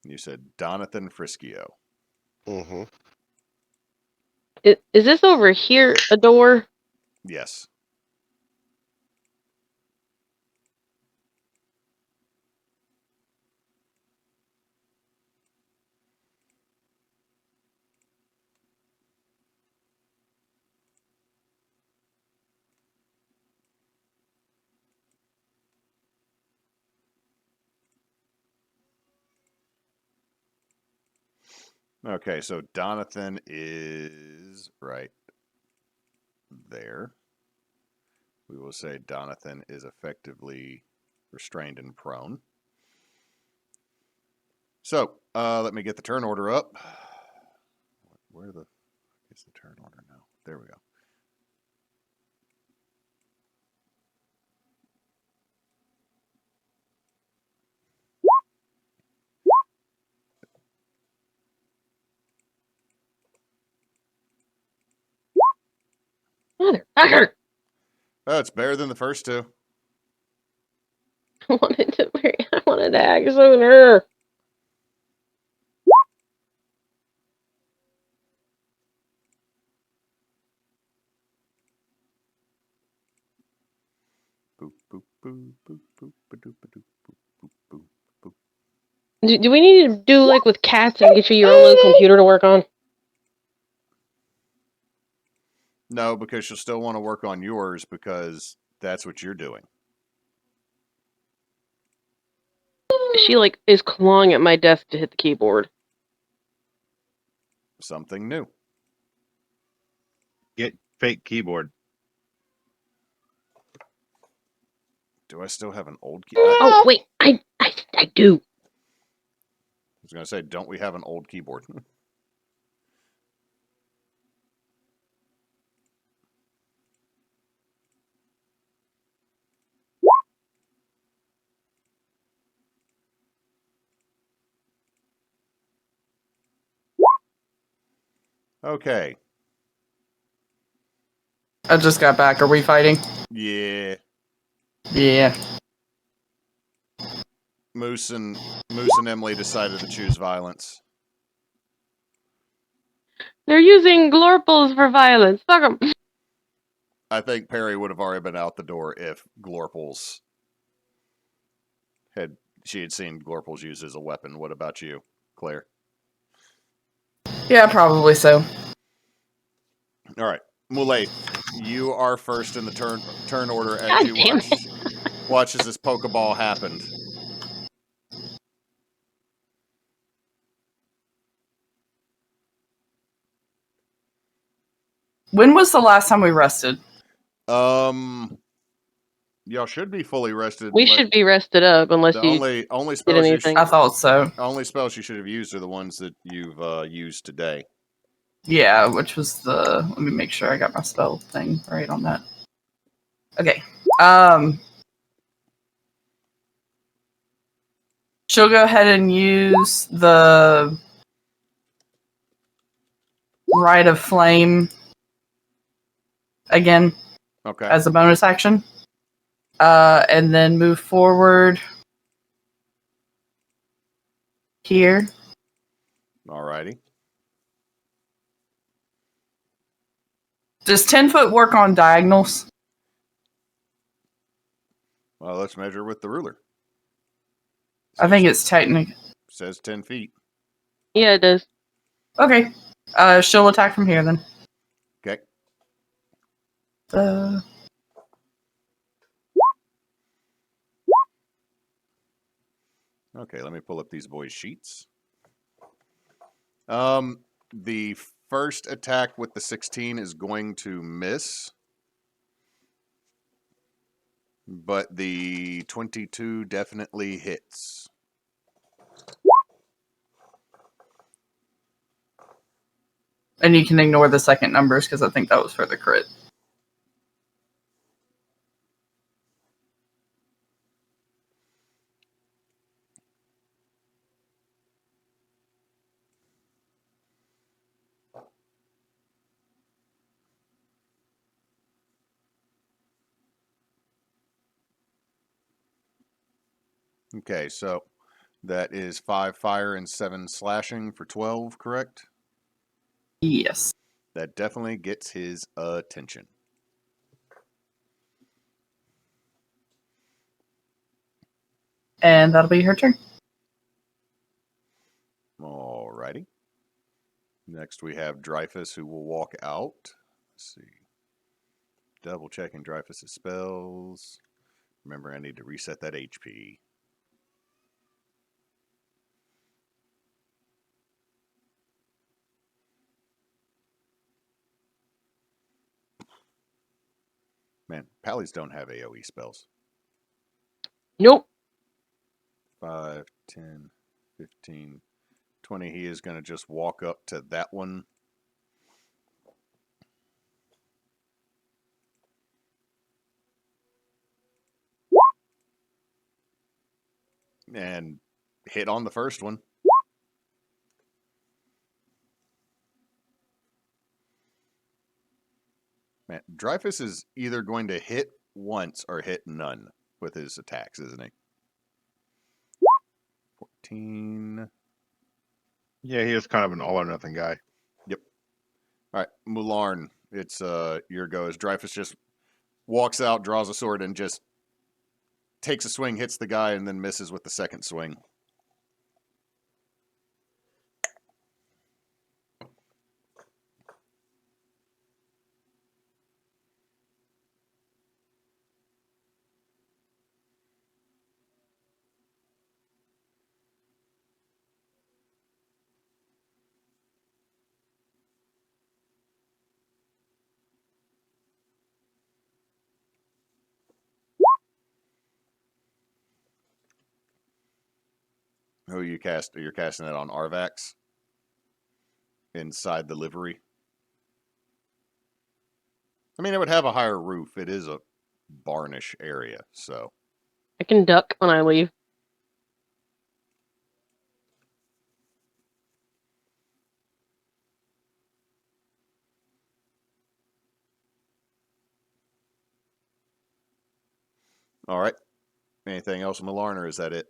You said Donathan Friskio. Mm-hmm. Is this over here a door? Yes. Okay, so Donathan is right there. We will say Donathan is effectively restrained and prone. So, let me get the turn order up. Where the fuck is the turn order now? There we go. Motherfucker! Oh, it's better than the first two. I wanted to act sooner. Boop, boop, boop, boop, boop, ba-doop, ba-doop, boop, boop, boop, boop. Do we need to do like with cats and get you your own little computer to work on? No, because you'll still want to work on yours because that's what you're doing. She like is clawing at my desk to hit the keyboard. Something new. Get fake keyboard. Do I still have an old key? Oh wait, I do. I was going to say, don't we have an old keyboard? Okay. I just got back. Are we fighting? Yeah. Yeah. Moose and Emily decided to choose violence. They're using glorples for violence. Fuck them. I think Perry would have already been out the door if Glorples had seen Glorples used as a weapon. What about you, Claire? Yeah, probably so. All right, Mulay, you are first in the turn order as God you damn watch as this Pokeball happened. When was the last time we rested? Y'all should be fully rested. We should be rested up unless The you only did spells you anything. I thought so. only spells you should have used are the ones that you've used today. Yeah, which was the. Let me make sure I got my spell thing right on that. Okay. She'll go ahead and use the Rite of Flame again Okay. as a bonus action. And then move forward here. Alrighty. Does 10-foot work on diagonals? Well, let's measure with the ruler. I think it's technical. Says 10 feet. Yeah, it does. Okay. She'll attack from here then. Okay. Okay, let me pull up these boys' sheets. The first attack with the 16 is going to miss. But the 22 definitely hits. And you can ignore the second numbers because I think that was for the crit. Okay, so that is 5 fire and 7 slashing for 12, correct? Yes. That definitely gets his attention. And that'll be her turn. Alrighty. Next we have Dreyfus, who will walk out. Let's see. Double checking Dreyfus's spells. Remember, I need to reset that HP. Man, Pallies don't have AoE spells. Nope. 5, 10, 15, 20. He is going to just walk up to that one. And hit on the first one. Man, Dreyfus is either going to hit once or hit none with his attacks, isn't he? 14. Yeah, he is kind of an all or nothing guy. Yep. All right, Mularn, it's your go. As Dreyfus just walks out, draws a sword, and just takes a swing, hits the guy, and then misses with the second swing. Who you cast? You're casting it on Arvax inside the livery. I mean, it would have a higher roof. It is a barnish area, so. I can duck when I leave. All right. Anything else, Mularn, or is that it?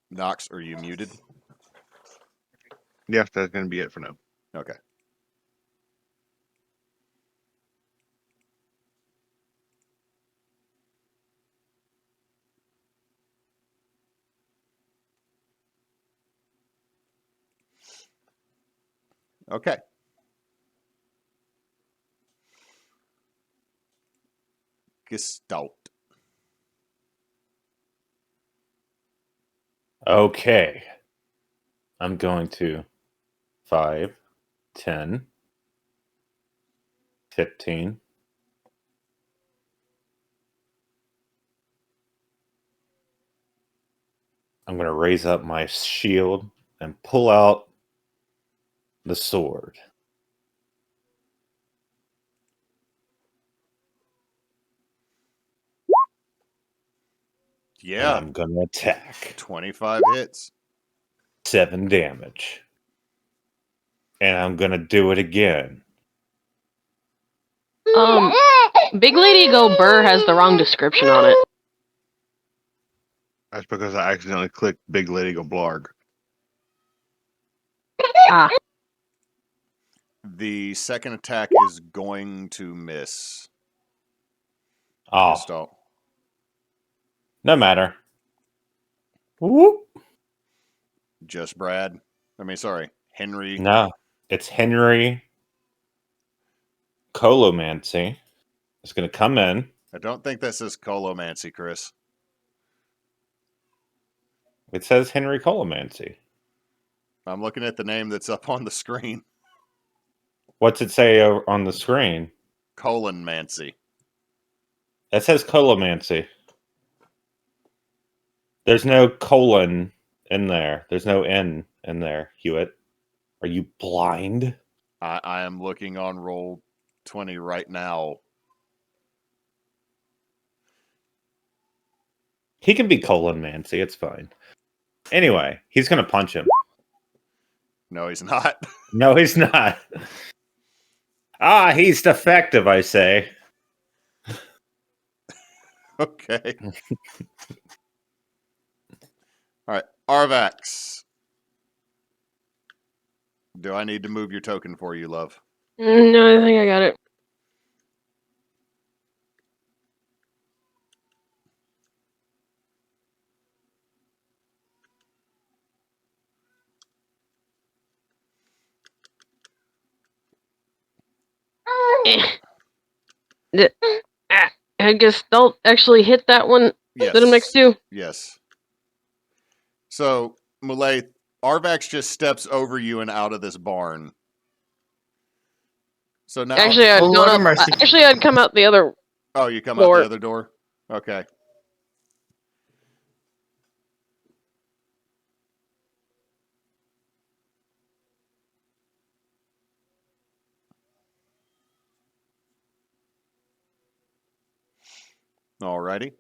Nox, are you muted? Yeah, that's going to be it for now. Okay. Okay. Gestalt. Okay. I'm going to 5, 10, 15. I'm going to raise up my shield and pull out the sword. And Yeah. I'm going to attack. 25 hits. 7 damage. And I'm going to do it again. Big Lady Go Burr has the wrong description on it. That's because I accidentally clicked Big Lady Go Blarg. Ah. The second attack is going to miss. Oh, Gestalt. No matter. Whoop. Just Brad. I mean, sorry, Henry. No, it's Henry Kaluminati. It's going to come in. I don't think that says Colomancy, Chris. It says Henry Kaluminati. I'm looking at the name that's up on the screen. What's it say on the screen? Colonmancy. That says Colomancy. There's no colon in there. There's no N in there, Hewitt. Are you blind? I am looking on roll 20 right now. He can be Colonmancy. It's fine. Anyway, he's going to punch him. No, he's not. No, he's not. Ah, he's defective, I say. Okay. All right, Arvax. Do I need to move your token for you, love? No, I think I got it. Did had Gestalt actually hit that one Yes. that I'm next to? Yes. So, Mulay, Arvax just steps over you and out of this barn. So now, Actually, Oh, Lord of mercy. I'd come out the other. oh, you come out door. the other door. Okay. Alrighty.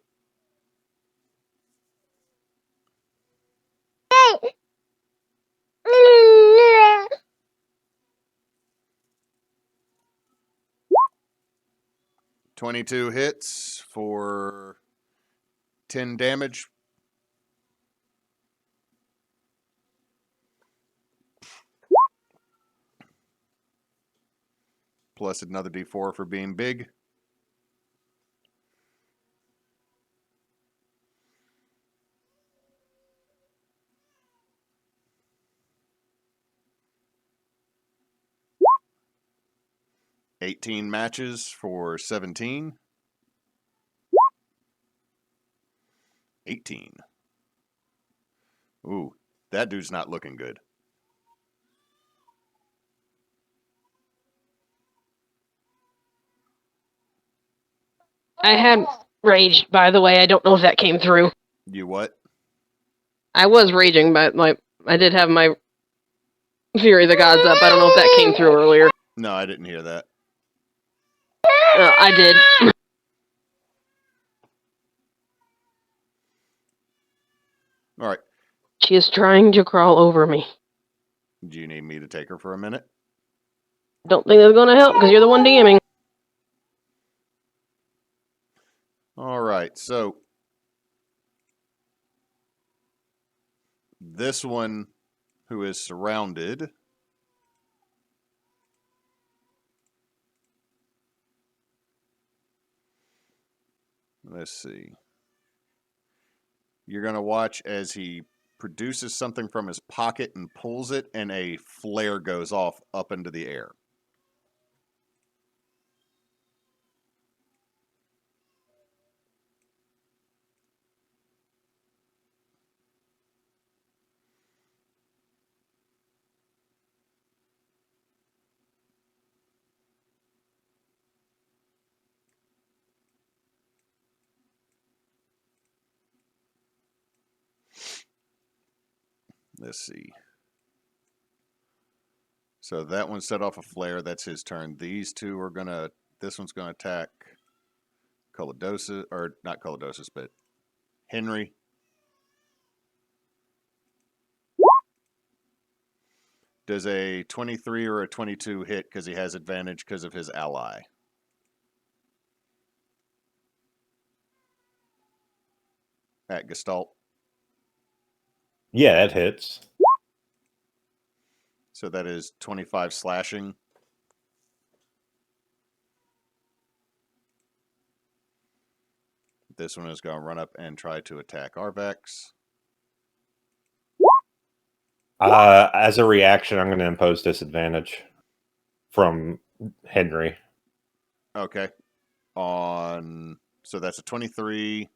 $22 hits for 10 damage. Plus another D4 for being big. $18 matches for 17. 18. Ooh, that dude's not looking good. I had raged, by the way. I don't know if that came through. You what? I was raging, but I did have my Fury of the Gods up. I don't know if that came through earlier. No, I didn't hear that. I did. All right. She is trying to crawl over me. Do you need me to take her for a minute? Don't think that's going to help because you're the one DMing. All right. So this one who is surrounded. Let's see. You're going to watch as he produces something from his pocket and pulls it, and a flare goes off up into the air. Let's see. So that one set off a flare. That's his turn. These two are going to... This one's going to attack Colodosis, or not Colodosis, but Henry. Does a 23 or a 22 hit because he has advantage because of his ally? At Gestalt. Yeah, that hits. So that is 25 slashing. This one is going to run up and try to attack Arvax. As a reaction, I'm going to impose disadvantage from Henry. Okay. So that's a 23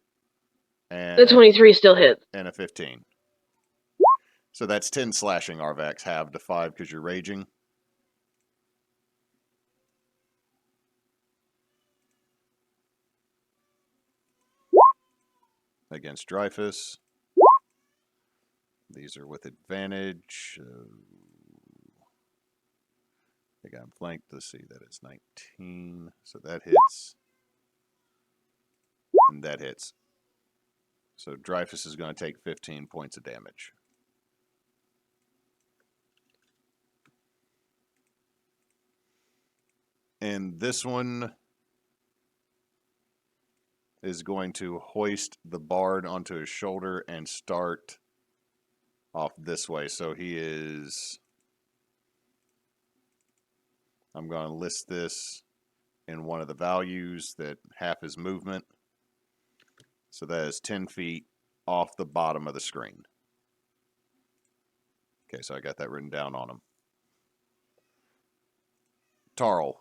and The 23 still hits. and a 15. So that's 10 slashing, Arvax, halved to 5 because you're raging. Against Dreyfus. These are with advantage. I got him flanked. Let's see, that is 19. So that hits. And that hits. So Dreyfus is going to take 15 points of damage. And this one is going to hoist the bard onto his shoulder and start off this way. So he is... I'm going to list this in one of the values that half his movement. So that is 10 feet off the bottom of the screen. Okay, so I got that written down on him. Tarl.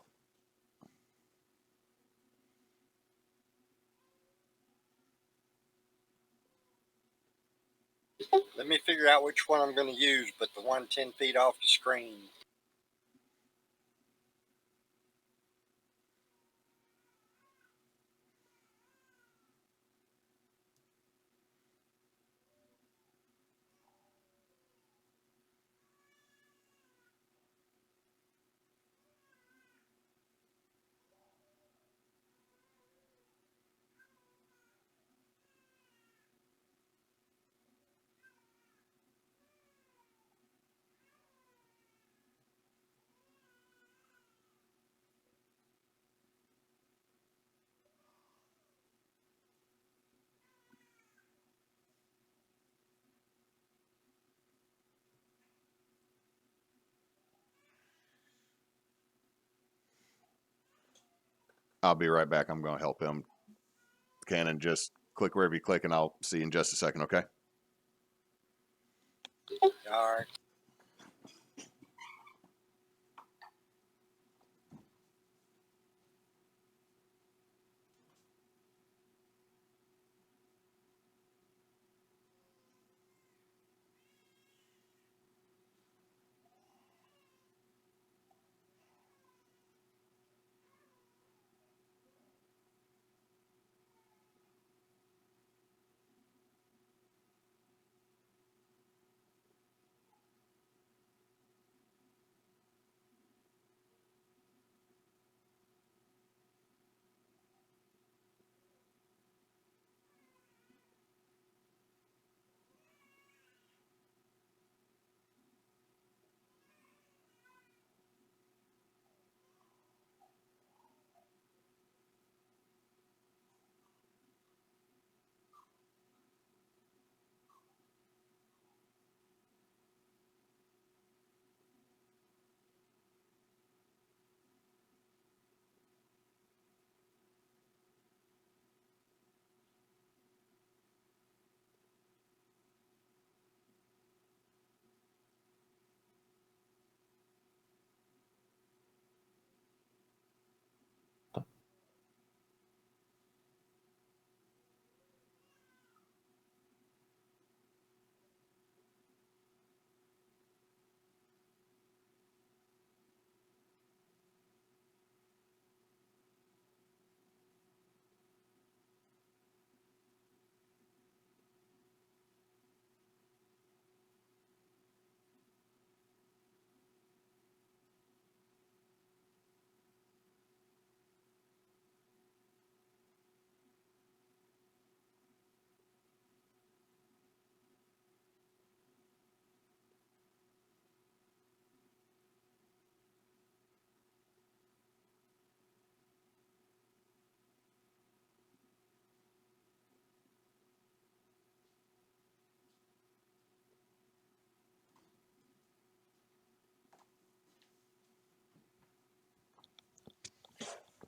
Let me figure out which one I'm going to use, but the one 10 feet off the screen. I'll be right back. I'm going to help him. Cannon, just click wherever you click, and I'll see you in just a second, okay? All right.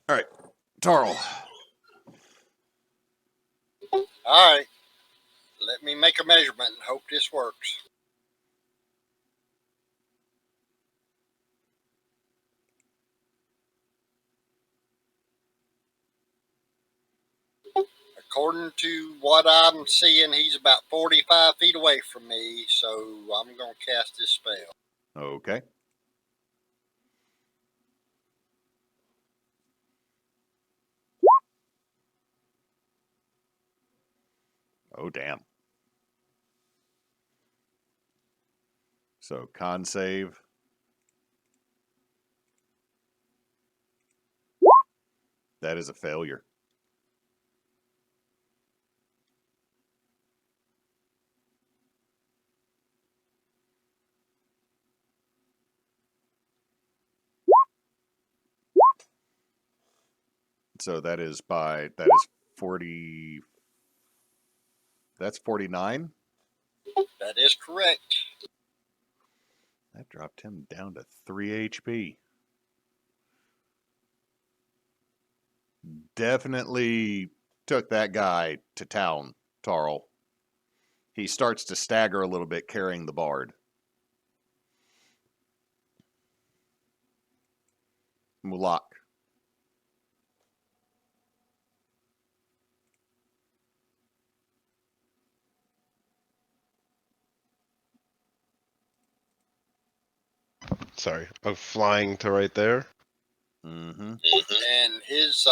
All right, Tarl. All right. Let me make a measurement and hope this works. According to what I'm seeing, he's about 45 feet away from me, so I'm going to cast this spell. Okay. Oh, damn. So, con save. That is a failure. So that is 40. That's 49. That is correct. That dropped him down to 3 HP. Definitely took that guy to town, Tarl. He starts to stagger a little bit carrying the bard. Mulak. Sorry, I'm flying to right there. Mm-hmm. And his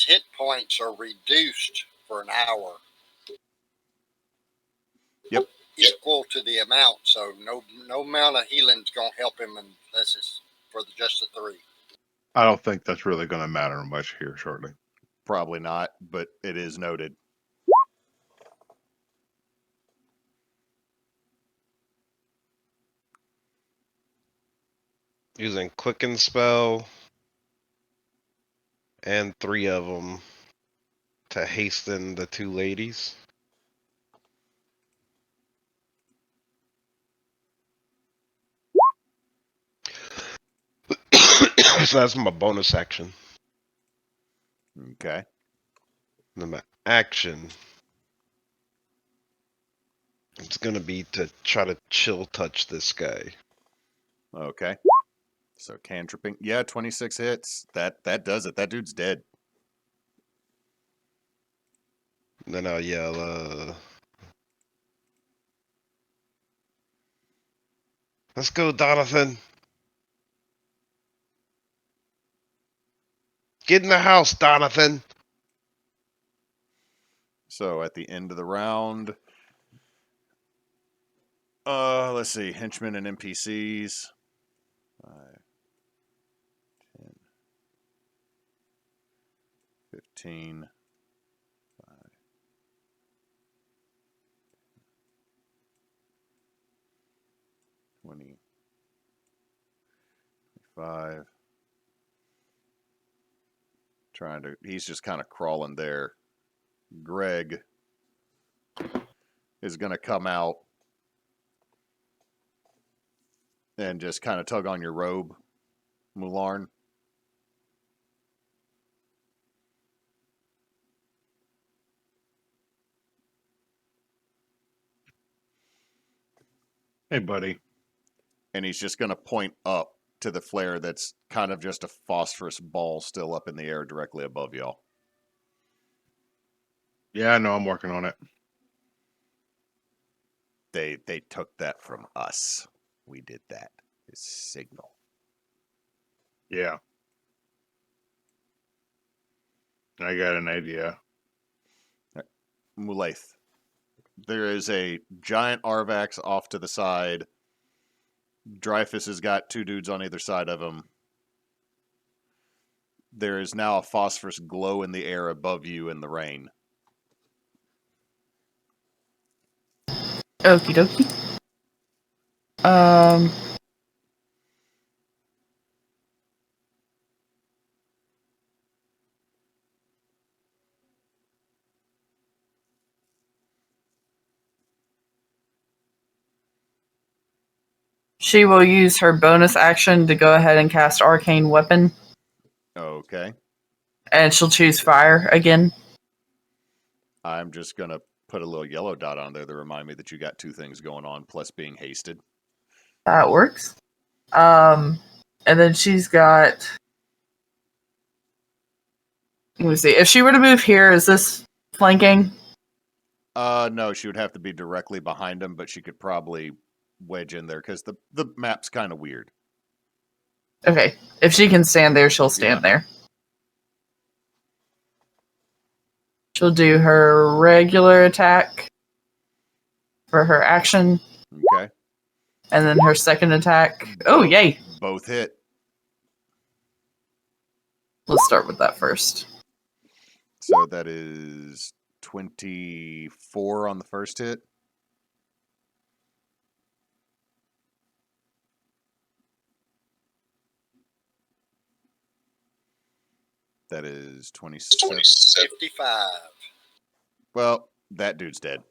hit points are reduced for an hour. Yep. Equal to the amount, so no amount of healing's gonna help him unless it's for just the 3. I don't think that's really going to matter much here shortly. Probably not, but it is noted. Using Quicken Spell and 3 of them to hasten the 2 ladies. So that's my bonus action. Okay. Then my action, it's gonna be to try to chill touch this guy. Okay. So cantripping. Yeah, 26 hits. That does it. That dude's dead. And then I'll yell, let's go, Donathan. Get in the house, Donathan. So at the end of the round, let's see, henchmen and NPCs. 5, 10, 15, 5, 20, 25. He's just kind of crawling there. Greg is going to come out and just kind of tug on your robe, Mularn. Hey, buddy. And he's just going to point up to the flare that's kind of just a phosphorus ball still up in the air directly above y'all. Yeah, I know. I'm working on it. They took that from us. We did that. His signal. Yeah. I got an idea. Mulaith. There is a giant Arvax off to the side. Dreyfus has got 2 dudes on either side of him. There is now a phosphorus glow in the air above you in the rain. Okie dokie. She will use her bonus action to go ahead and cast Arcane Weapon, Okay. and she'll choose fire again. I'm just going to put a little yellow dot on there to remind me that you got 2 things going on, plus being hasted. That works. And then she's got. Let me see. If she were to move here, is this flanking? No, she would have to be directly behind him, but she could probably wedge in there because the map's kind of weird. Okay. If she can stand there, she'll stand Yeah. there. She'll do her regular attack for her action, Okay. and then her second attack. Oh, yay! Both hit. Let's start with that first. So that is 24 on the first hit. That is 27. 55. Well, that dude's dead.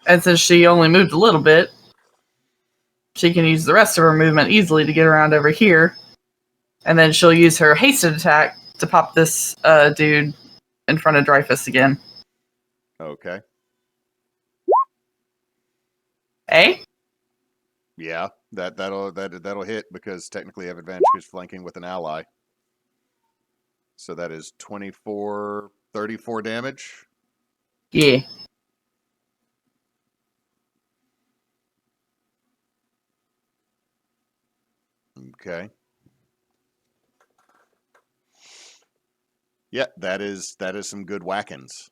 And since she only moved a little bit, she can use the rest of her movement easily to get around over here. And then she'll use her hasted attack to pop this dude in front of Dreyfus again. Okay. Eh? Yeah, that'll hit because technically I have advantage because flanking with an ally. So that is 34 damage. Yeah. Okay. Yeah, that is some good whackings.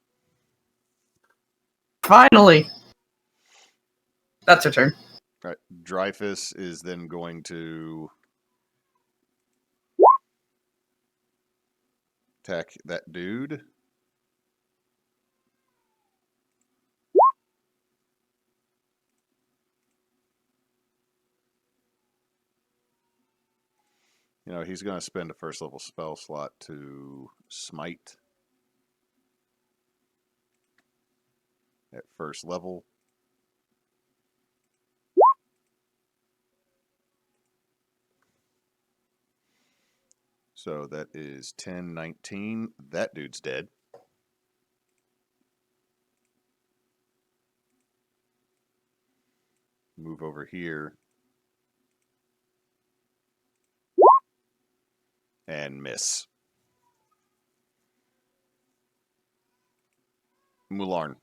Finally! That's her turn. All right. Dreyfus is then going to attack that dude. You know, he's going to spend a first level spell slot to smite at first level. So that is 10, 19. That dude's dead. Move over here. And miss. Mularn.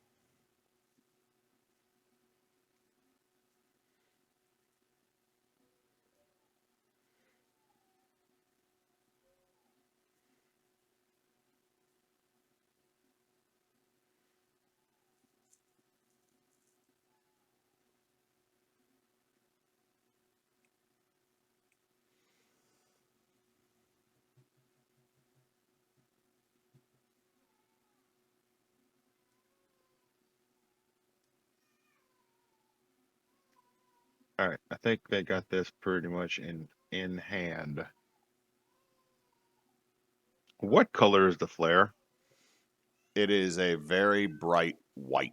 All right, I think they got this pretty much in hand. What color is the flare? It is a very bright white.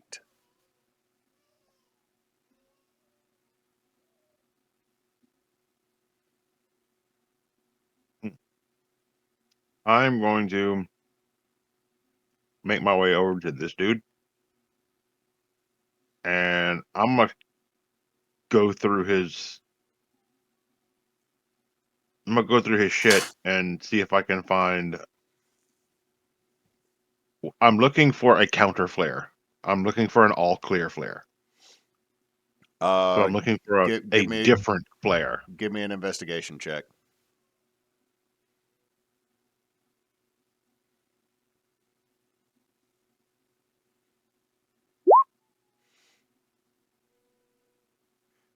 I'm going to make my way over to this dude, and I'm gonna go through his. I'm gonna go through his shit and see if I can find. I'm looking for a counter flare. I'm looking for an all clear flare. So I'm looking for a different flare. Give me an investigation check.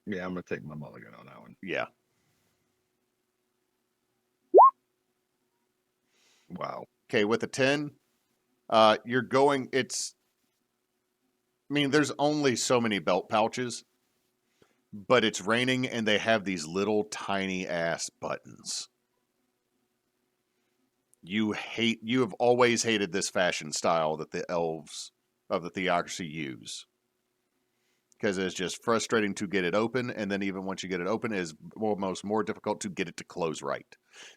Yeah, I'm gonna take my mulligan on that one. Yeah. Wow. Okay, with a 10, you're going, it's, I mean, there's only so many belt pouches, but it's raining and they have these little tiny ass buttons. You have always hated this fashion style that the elves of the theocracy use. because it's just frustrating to get it open, and then even once you get it open, it is almost more difficult to get it to close right.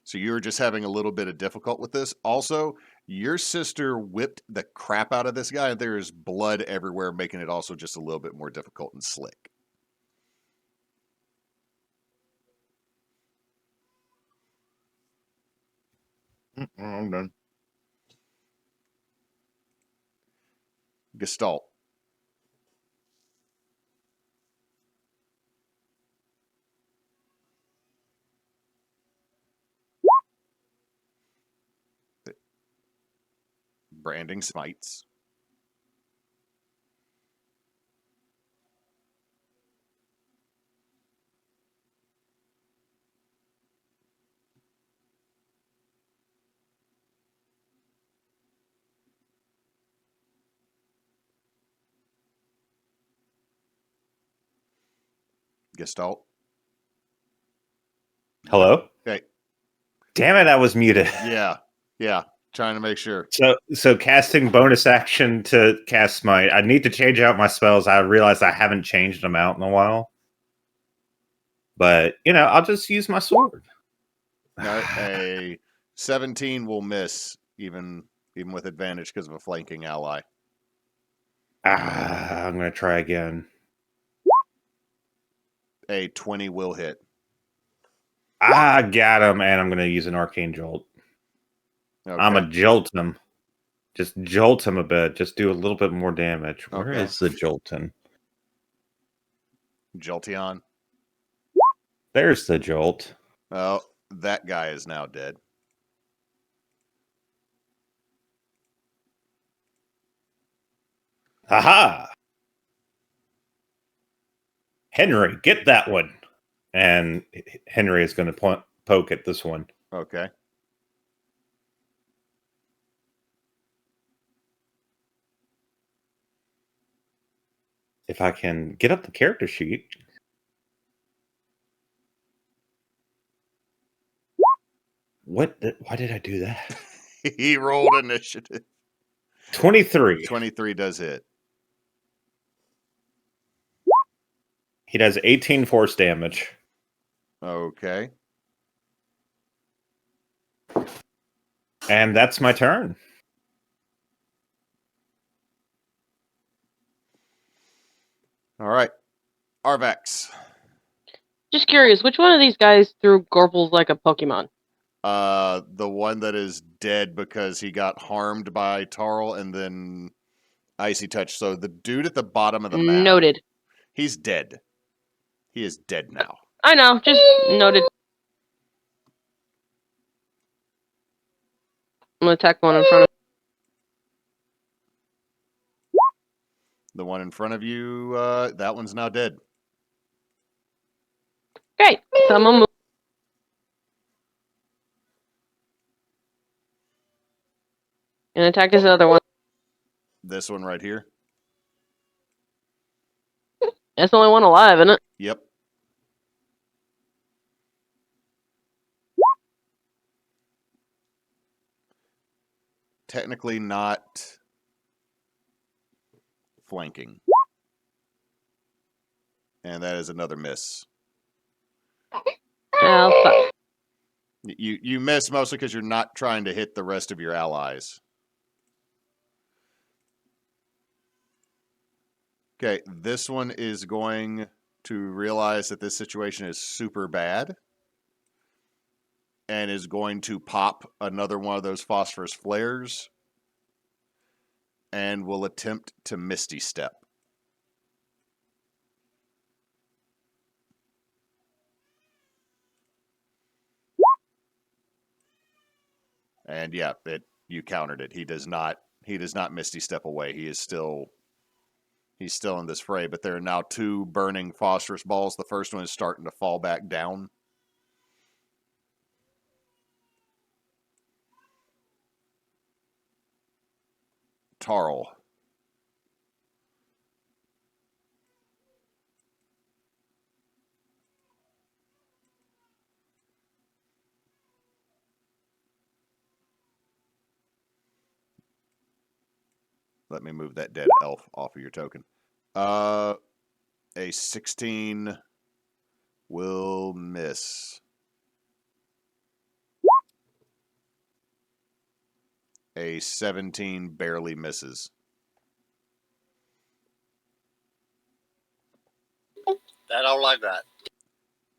So you're just having a little bit of difficult with this. Also, your sister whipped the crap out of this guy, and there is blood everywhere, making it also just a little bit more difficult and slick. I'm done. Gestalt. Branding smites. Gestalt. Hello? Okay. Damn it, I was muted. Yeah. Trying to make sure. So casting bonus action to cast Smite. I need to change out my spells. I realize I haven't changed them out in a while. But, I'll just use my sword. No, a 17 will miss, even with advantage because of a flanking ally. I'm going to try again. A 20 will hit. Got him, and I'm going to use an Arcane Jolt. Okay. I'm going to jolt him. Just jolt him a bit. Just do a little bit more damage. Where Okay. is the Joltin? Jolteon. There's the Jolt. Oh, that guy is now dead. Haha! Henry, get that one. And Henry is going to poke at this one. Okay. If I can get up the character sheet. Why did I do that? He rolled initiative. 23. 23 does hit. He does 18 force damage. Okay. And that's my turn. All right. Arvax. Just curious, which one of these guys threw Gorples like a Pokemon? The one that is dead because he got harmed by Tarl and then Icy Touch. So the dude at the bottom of the map. Noted. He's dead. He is dead now. I know, just noted. I'm gonna attack one in front of The one in front of you, that one's now dead. Okay, so I'm gonna move. And attack this other one. This one right here. That's the only one alive, isn't it? Yep. Technically not flanking. And that is another miss. Oh, fuck. You miss mostly because you're not trying to hit the rest of your allies. Okay, this one is going to realize that this situation is super bad and is going to pop another one of those phosphorus flares and will attempt to Misty Step. And yeah, you countered it. He does not Misty Step away. He's still in this fray, but there are now two burning phosphorus balls. The first one is starting to fall back down. Tarl. Let me move that dead elf off of your token. A 16 will miss. A 17 barely misses. That all I got.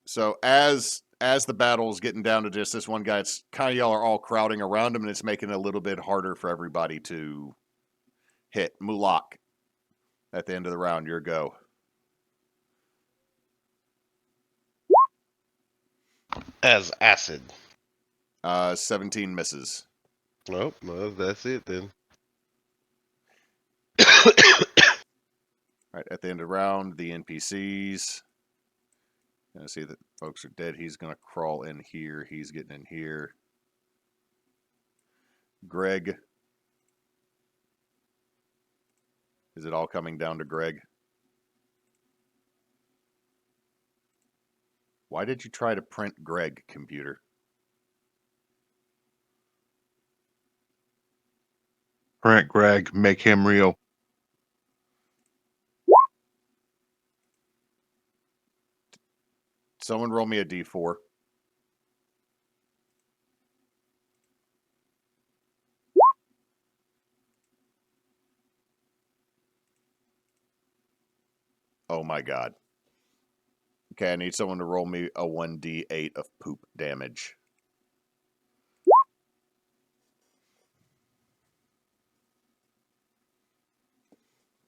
So as the battle's getting down to just this one guy, it's kind of y'all are all crowding around him, and it's making it a little bit harder for everybody to hit. Mulak, at the end of the round, your go. As acid. 17 misses. Nope, well, that's it then. All right, at the end of the round, the NPCs. Gonna see that folks are dead. He's gonna crawl in here. He's getting in here. Greg. Is it all coming down to Greg? Why did you try to print Greg, computer? Print Greg, make him real. Someone roll me a d4. Oh my god. Okay, I need someone to roll me a 1d8 of poop damage.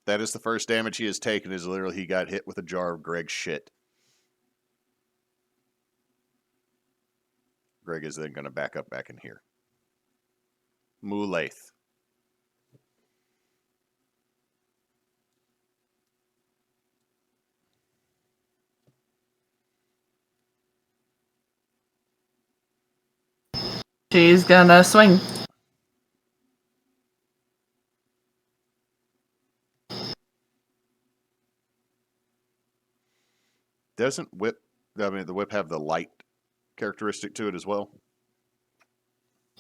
That is the first damage he has taken, is literally he got hit with a jar of Greg's shit. Greg is then going to back up back in here. Mulaith. She's gonna swing. Doesn't whip, I mean, the whip have the light characteristic to it as well?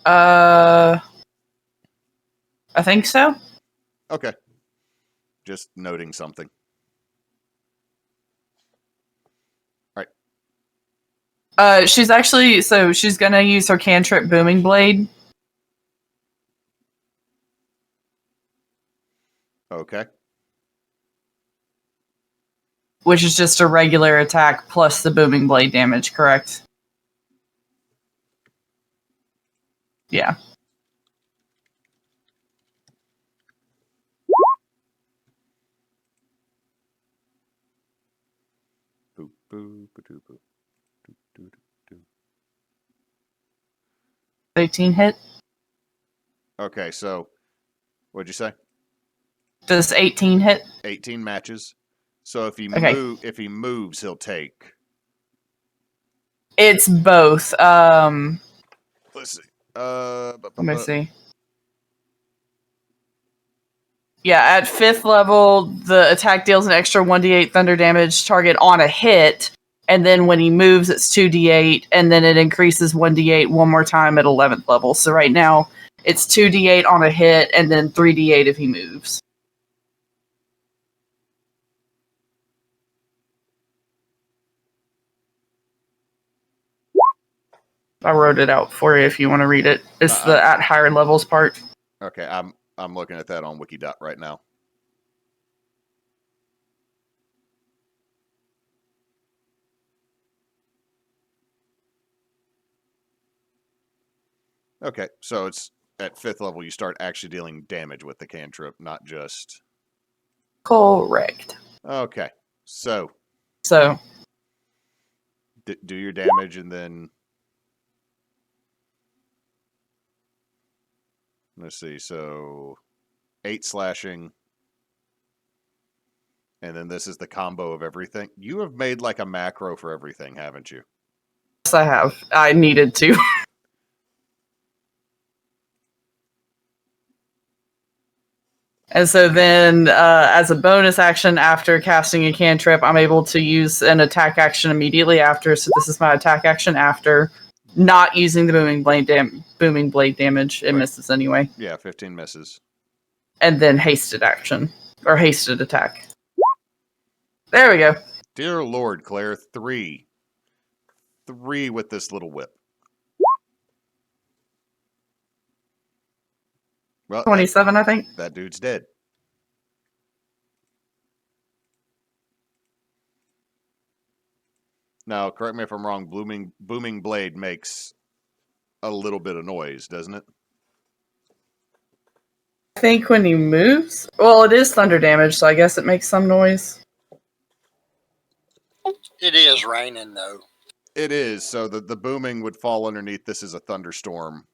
I think so. Okay. Just noting something. She's gonna use her cantrip Booming Blade. Okay. Which is just a regular attack plus the Booming Blade damage, correct? Yeah. Boop, boop, ba-doo, boop. Doo, doo, doo, doo. 18 hit. Okay, so what'd you say? Does 18 hit? 18 matches. So if he Okay. moves, he'll take. It's both. Let's see. Let me see. Yeah, at 5th level, the attack deals an extra 1d8 thunder damage target on a hit, and then when he moves, it's 2d8, and then it increases 1d8 one more time at 11th level. So right now, it's 2d8 on a hit, and then 3d8 if he moves. I wrote it out for you if you want to read it. It's the at higher levels part. Okay, I'm looking at that on Wikidot right now. Okay, so it's at 5th level you start actually dealing damage with the cantrip, not just... Correct. Okay, so So, do your damage and then... Let's see, so 8 slashing, and then this is the combo of everything. You have made like a macro for everything, haven't you? yes, I have. I needed to. And so then, as a bonus action after casting a cantrip, I'm able to use an attack action immediately after. So this is my attack action after, not using the booming blade damage. It Right. misses anyway. Yeah, 15 misses. And then hasted action or hasted attack. There we go. Dear Lord, Claire, 3. 3 with this little whip. Well, 27, I think. that dude's dead. Now, correct me if I'm wrong, booming blade makes a little bit of noise, doesn't it? I think when he moves, well, it is thunder damage, so I guess it makes some noise. It is raining, though. It is, so the booming would fall underneath this is a thunderstorm.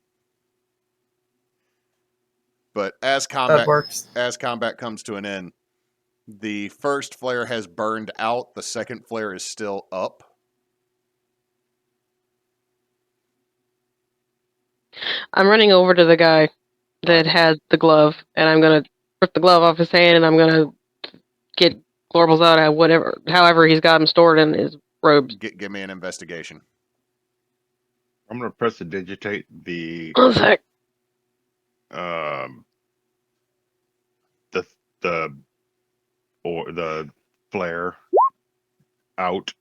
But as That works. combat comes to an end, the first flare has burned out, the second flare is still up. I'm running over to the guy that had the glove, and I'm gonna rip the glove off his hand, and I'm gonna get Glorbles out of however he's got him stored in his robes. Give me an investigation. I'm gonna press to digitate the One sec. the flare out.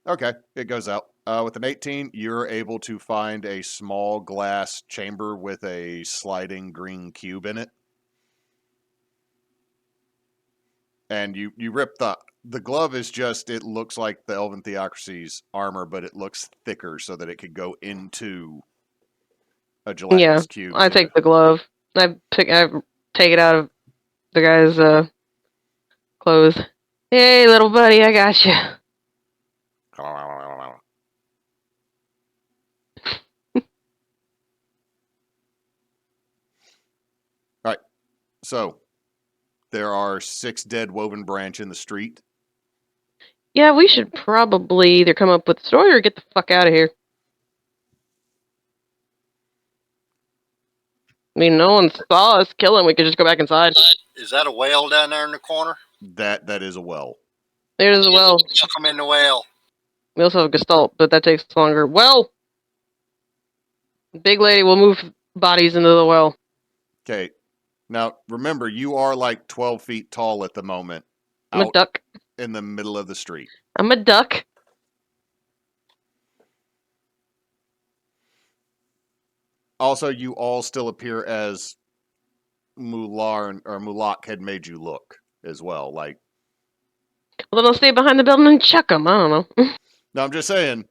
Okay, it goes out. With an 18, you're able to find a small glass chamber with a sliding green cube in it. And you rip the glove is just, it looks like the Elven Theocracy's armor, but it looks thicker so that it could go into a gelatinous cube. I take the glove. I take it out of the guy's clothes. Hey, little buddy, I got you. All right. So there are 6 dead woven branch in the street. Yeah, we should probably either come up with a story or get the fuck out of here. I mean, no one saw us kill him. We could just go back inside. Is that a whale down there in the corner? That is a well. There's a well. Chuck him in the whale. We also have Gestalt, but that takes longer. Well, big lady will move bodies into the well. Okay. Now, remember, you are like 12 feet tall at the moment. I'm a duck. In the middle of the street. I'm a duck. Also, you all still appear as Mulak had made you look as well. Like, Well, then I'll stay behind the building and chuck them. I don't know. no, I'm just saying.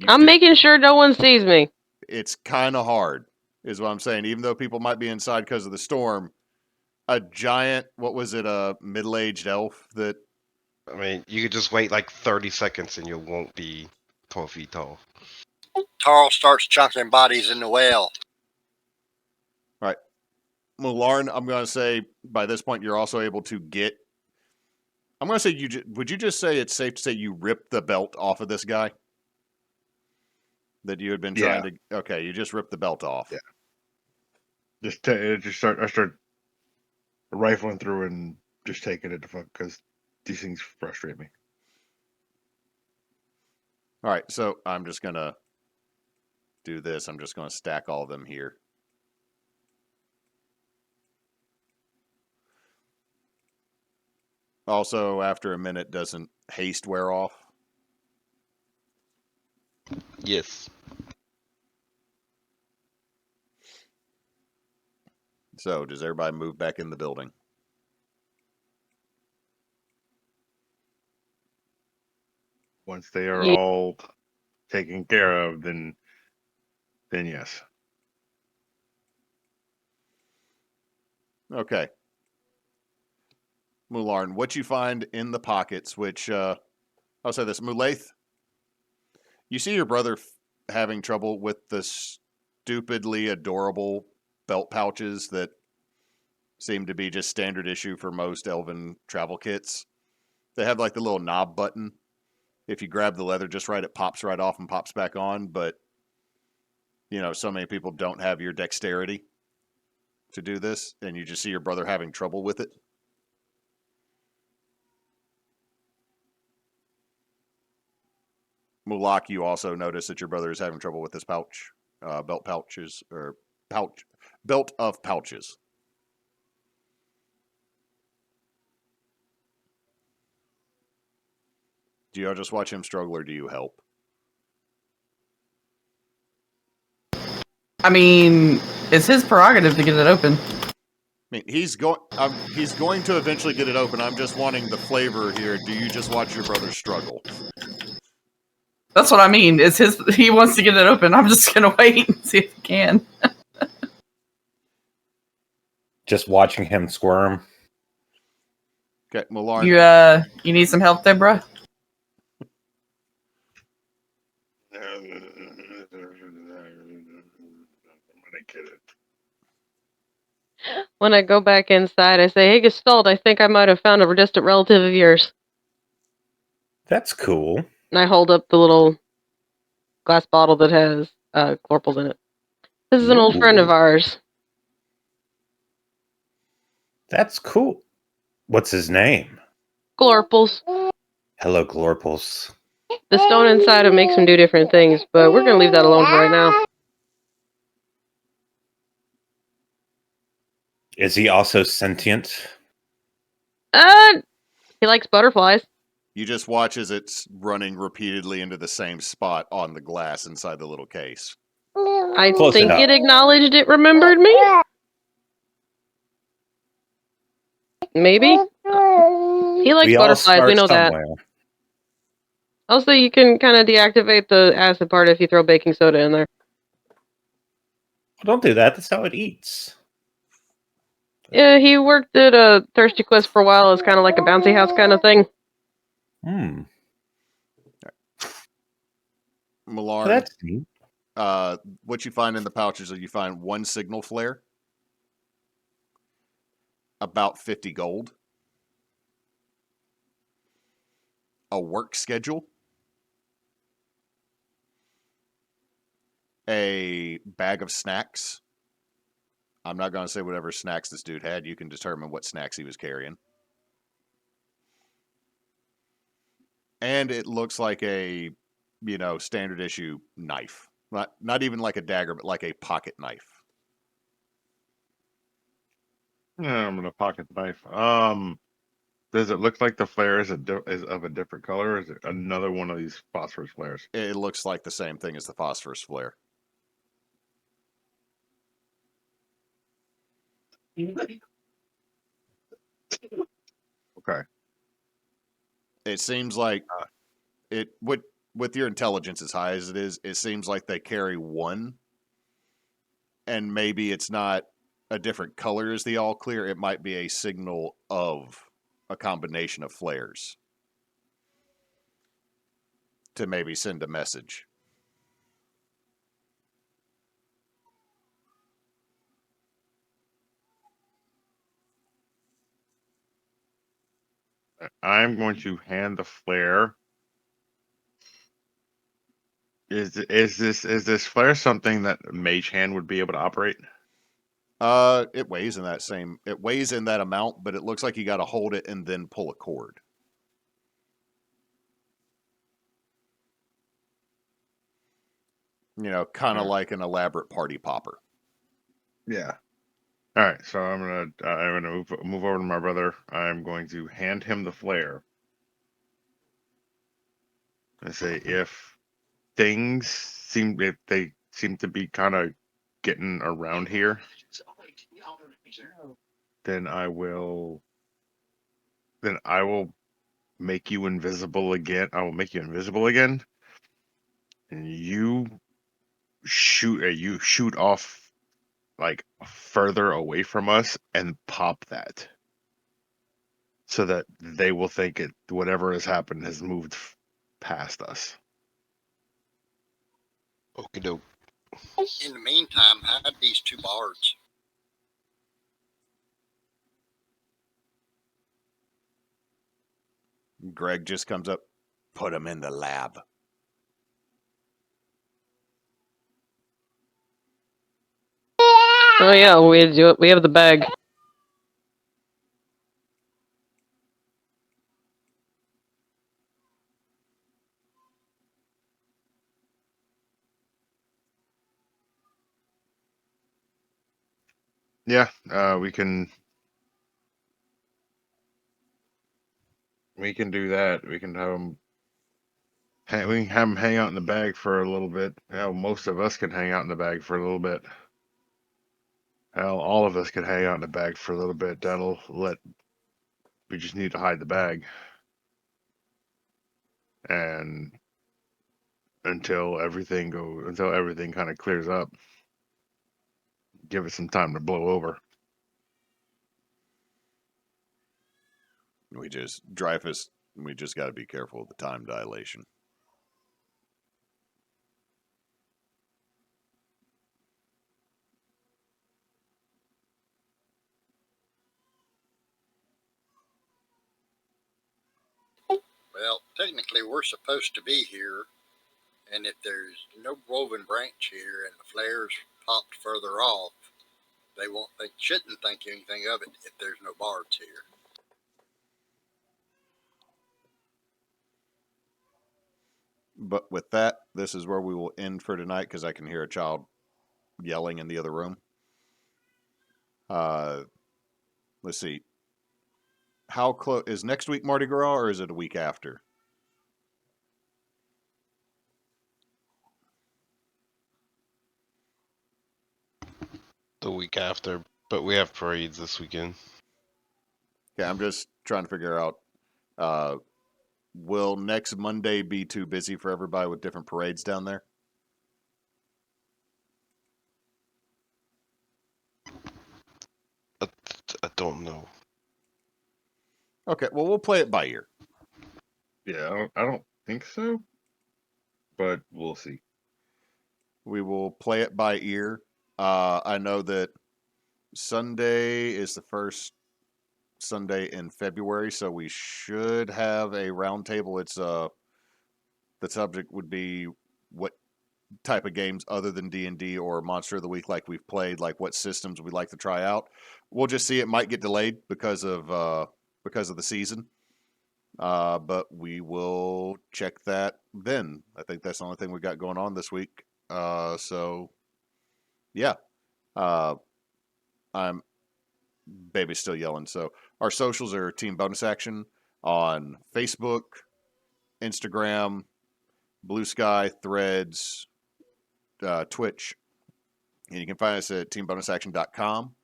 I'm making sure no one sees me. It's kind of hard, is what I'm saying. Even though people might be inside because of the storm, a giant, what was it, a middle-aged elf that... I mean, you could just wait like 30 seconds and you won't be 12 feet tall. Tarl starts chunking bodies in the whale. All right. Mularn, I'm going to say, by this point, you're also able to get... I'm going to say, would you just say it's safe to say you ripped the belt off of this guy? That you had been trying to... Okay, you just ripped the belt off. Yeah. I start rifling through and just taking it to fuck, because these things frustrate me. All right, so I'm just going to do this. I'm just going to stack all of them here. Also, after a minute, doesn't haste wear off? Yes. So, does everybody move back in the building? Once they are all taken care of, then yes. Okay. Mularn, what you find in the pockets, which, I'll say this, Mulaith, you see your brother having trouble with the stupidly adorable belt pouches that seem to be just standard issue for most elven travel kits. They have like the little knob button. If you grab the leather just right, it pops right off and pops back on, but you know, so many people don't have your dexterity to do this, and you just see your brother having trouble with it. Mulak, you also notice that your brother is having trouble with his pouch, belt of pouches. Do y'all just watch him struggle, or do you help? I mean, it's his prerogative to get it open. I mean, he's going to eventually get it open. I'm just wanting the flavor here. Do you just watch your brother struggle? That's what I mean. It's his. He wants to get it open. I'm just gonna wait and see if he can. Just watching him squirm. Okay, You you need some help there, bro? I'm gonna get it. When I go back inside, I say, "Hey, Gestalt, I think I might have found a distant relative of yours." That's cool. And I hold up the little glass bottle that has chlorples in it. This is an old friend of Ooh. ours. That's cool. What's his name? Chlorples. Hello, Glorples. The stone inside him makes him do different things, but we're gonna leave that alone for right now. Is he also sentient? He likes butterflies. You just watch as it's running repeatedly into the same spot on the glass inside the little case. I Close think enough. it acknowledged it remembered me. Maybe. He likes We all butterflies, we start know that. somewhere. Also, you can kind of deactivate the acid part if you throw baking soda in there. Don't do that. That's how it eats. Yeah, he worked at a Thirsty Quest for a while as kind of like a bouncy house kind of thing. Hmm. Millarn, That's neat. what you find in the pouches is you find one signal flare, about 50 gold, a work schedule, a bag of snacks. I'm not going to say whatever snacks this dude had. You can determine what snacks he was carrying. And it looks like a, standard issue knife. Not even like a dagger, but like a pocket knife. Yeah, I'm gonna pocket the knife. Does it look like the flare is is of a different color? Or is it another one of these phosphorus flares? It looks like the same thing as the phosphorus flare. Okay. It seems like with your intelligence as high as it is, it seems like they carry one, and maybe it's not a different color as the all clear. It might be a signal of a combination of flares to maybe send a message. I'm going to hand the flare. Is this flare something that a mage hand would be able to operate? It weighs in that amount, but it looks like you got to hold it and then pull a cord. Kind of like an elaborate party popper. Yeah. All right. So I'm gonna move over to my brother. I'm going to hand him the flare. And say if they seem to be kind of getting around here, then I will make you invisible again. I will make you invisible again, and you shoot off like further away from us and pop that, so that they will think whatever has happened has moved past us. Okie doke. In the meantime, hide these two bards. Greg just comes up, put him in the lab. Oh yeah, we do it. We have the bag. Yeah, we can do that. We can have them We can have them hang out in the bag for a little bit. Hell, most of us can hang out in the bag for a little bit. Hell, all of us can hang out in the bag for a little bit. That'll let. We just need to hide the bag, and until everything kind of clears up, give it some time to blow over. We just Dreyfus. We just got to be careful of the time dilation. Well, technically, we're supposed to be here, and if there's no woven branch here and the flares popped further off, they shouldn't think anything of it if there's no bards here. But with that, this is where we will end for tonight because I can hear a child yelling in the other room. Let's see. How close is next week Mardi Gras, or is it a week after? The week after, but we have parades this weekend. Okay, I'm just trying to figure out. Will next Monday be too busy for everybody with different parades down there? I don't know. Okay, well, we'll play it by ear. Yeah, I don't think so, but we'll see. We will play it by ear. I know that Sunday is the first Sunday in February, so we should have a roundtable. It's the subject would be what type of games other than D&D or Monster of the Week like we've played, like what systems we'd like to try out. We'll just see. It might get delayed because of the season. But we will check that then. I think that's the only thing we got going on this week. So yeah. I'm baby's still yelling. So our socials are Team Bonus Action on Facebook, Instagram, Blue Sky, Threads, Twitch. And you can find us at teambonusaction.com.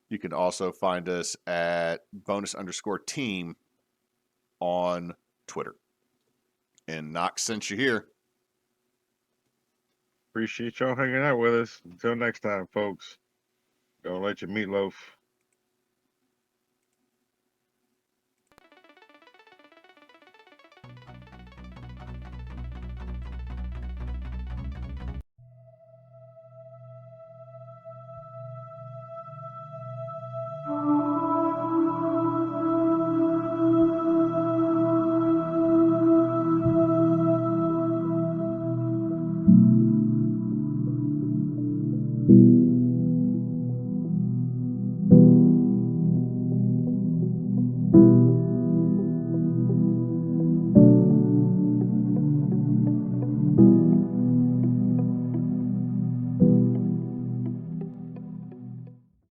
You can also find us at bonus_team on Twitter. And Knox sent you here. Appreciate y'all hanging out with us. Until next time, folks. Don't let your meatloaf.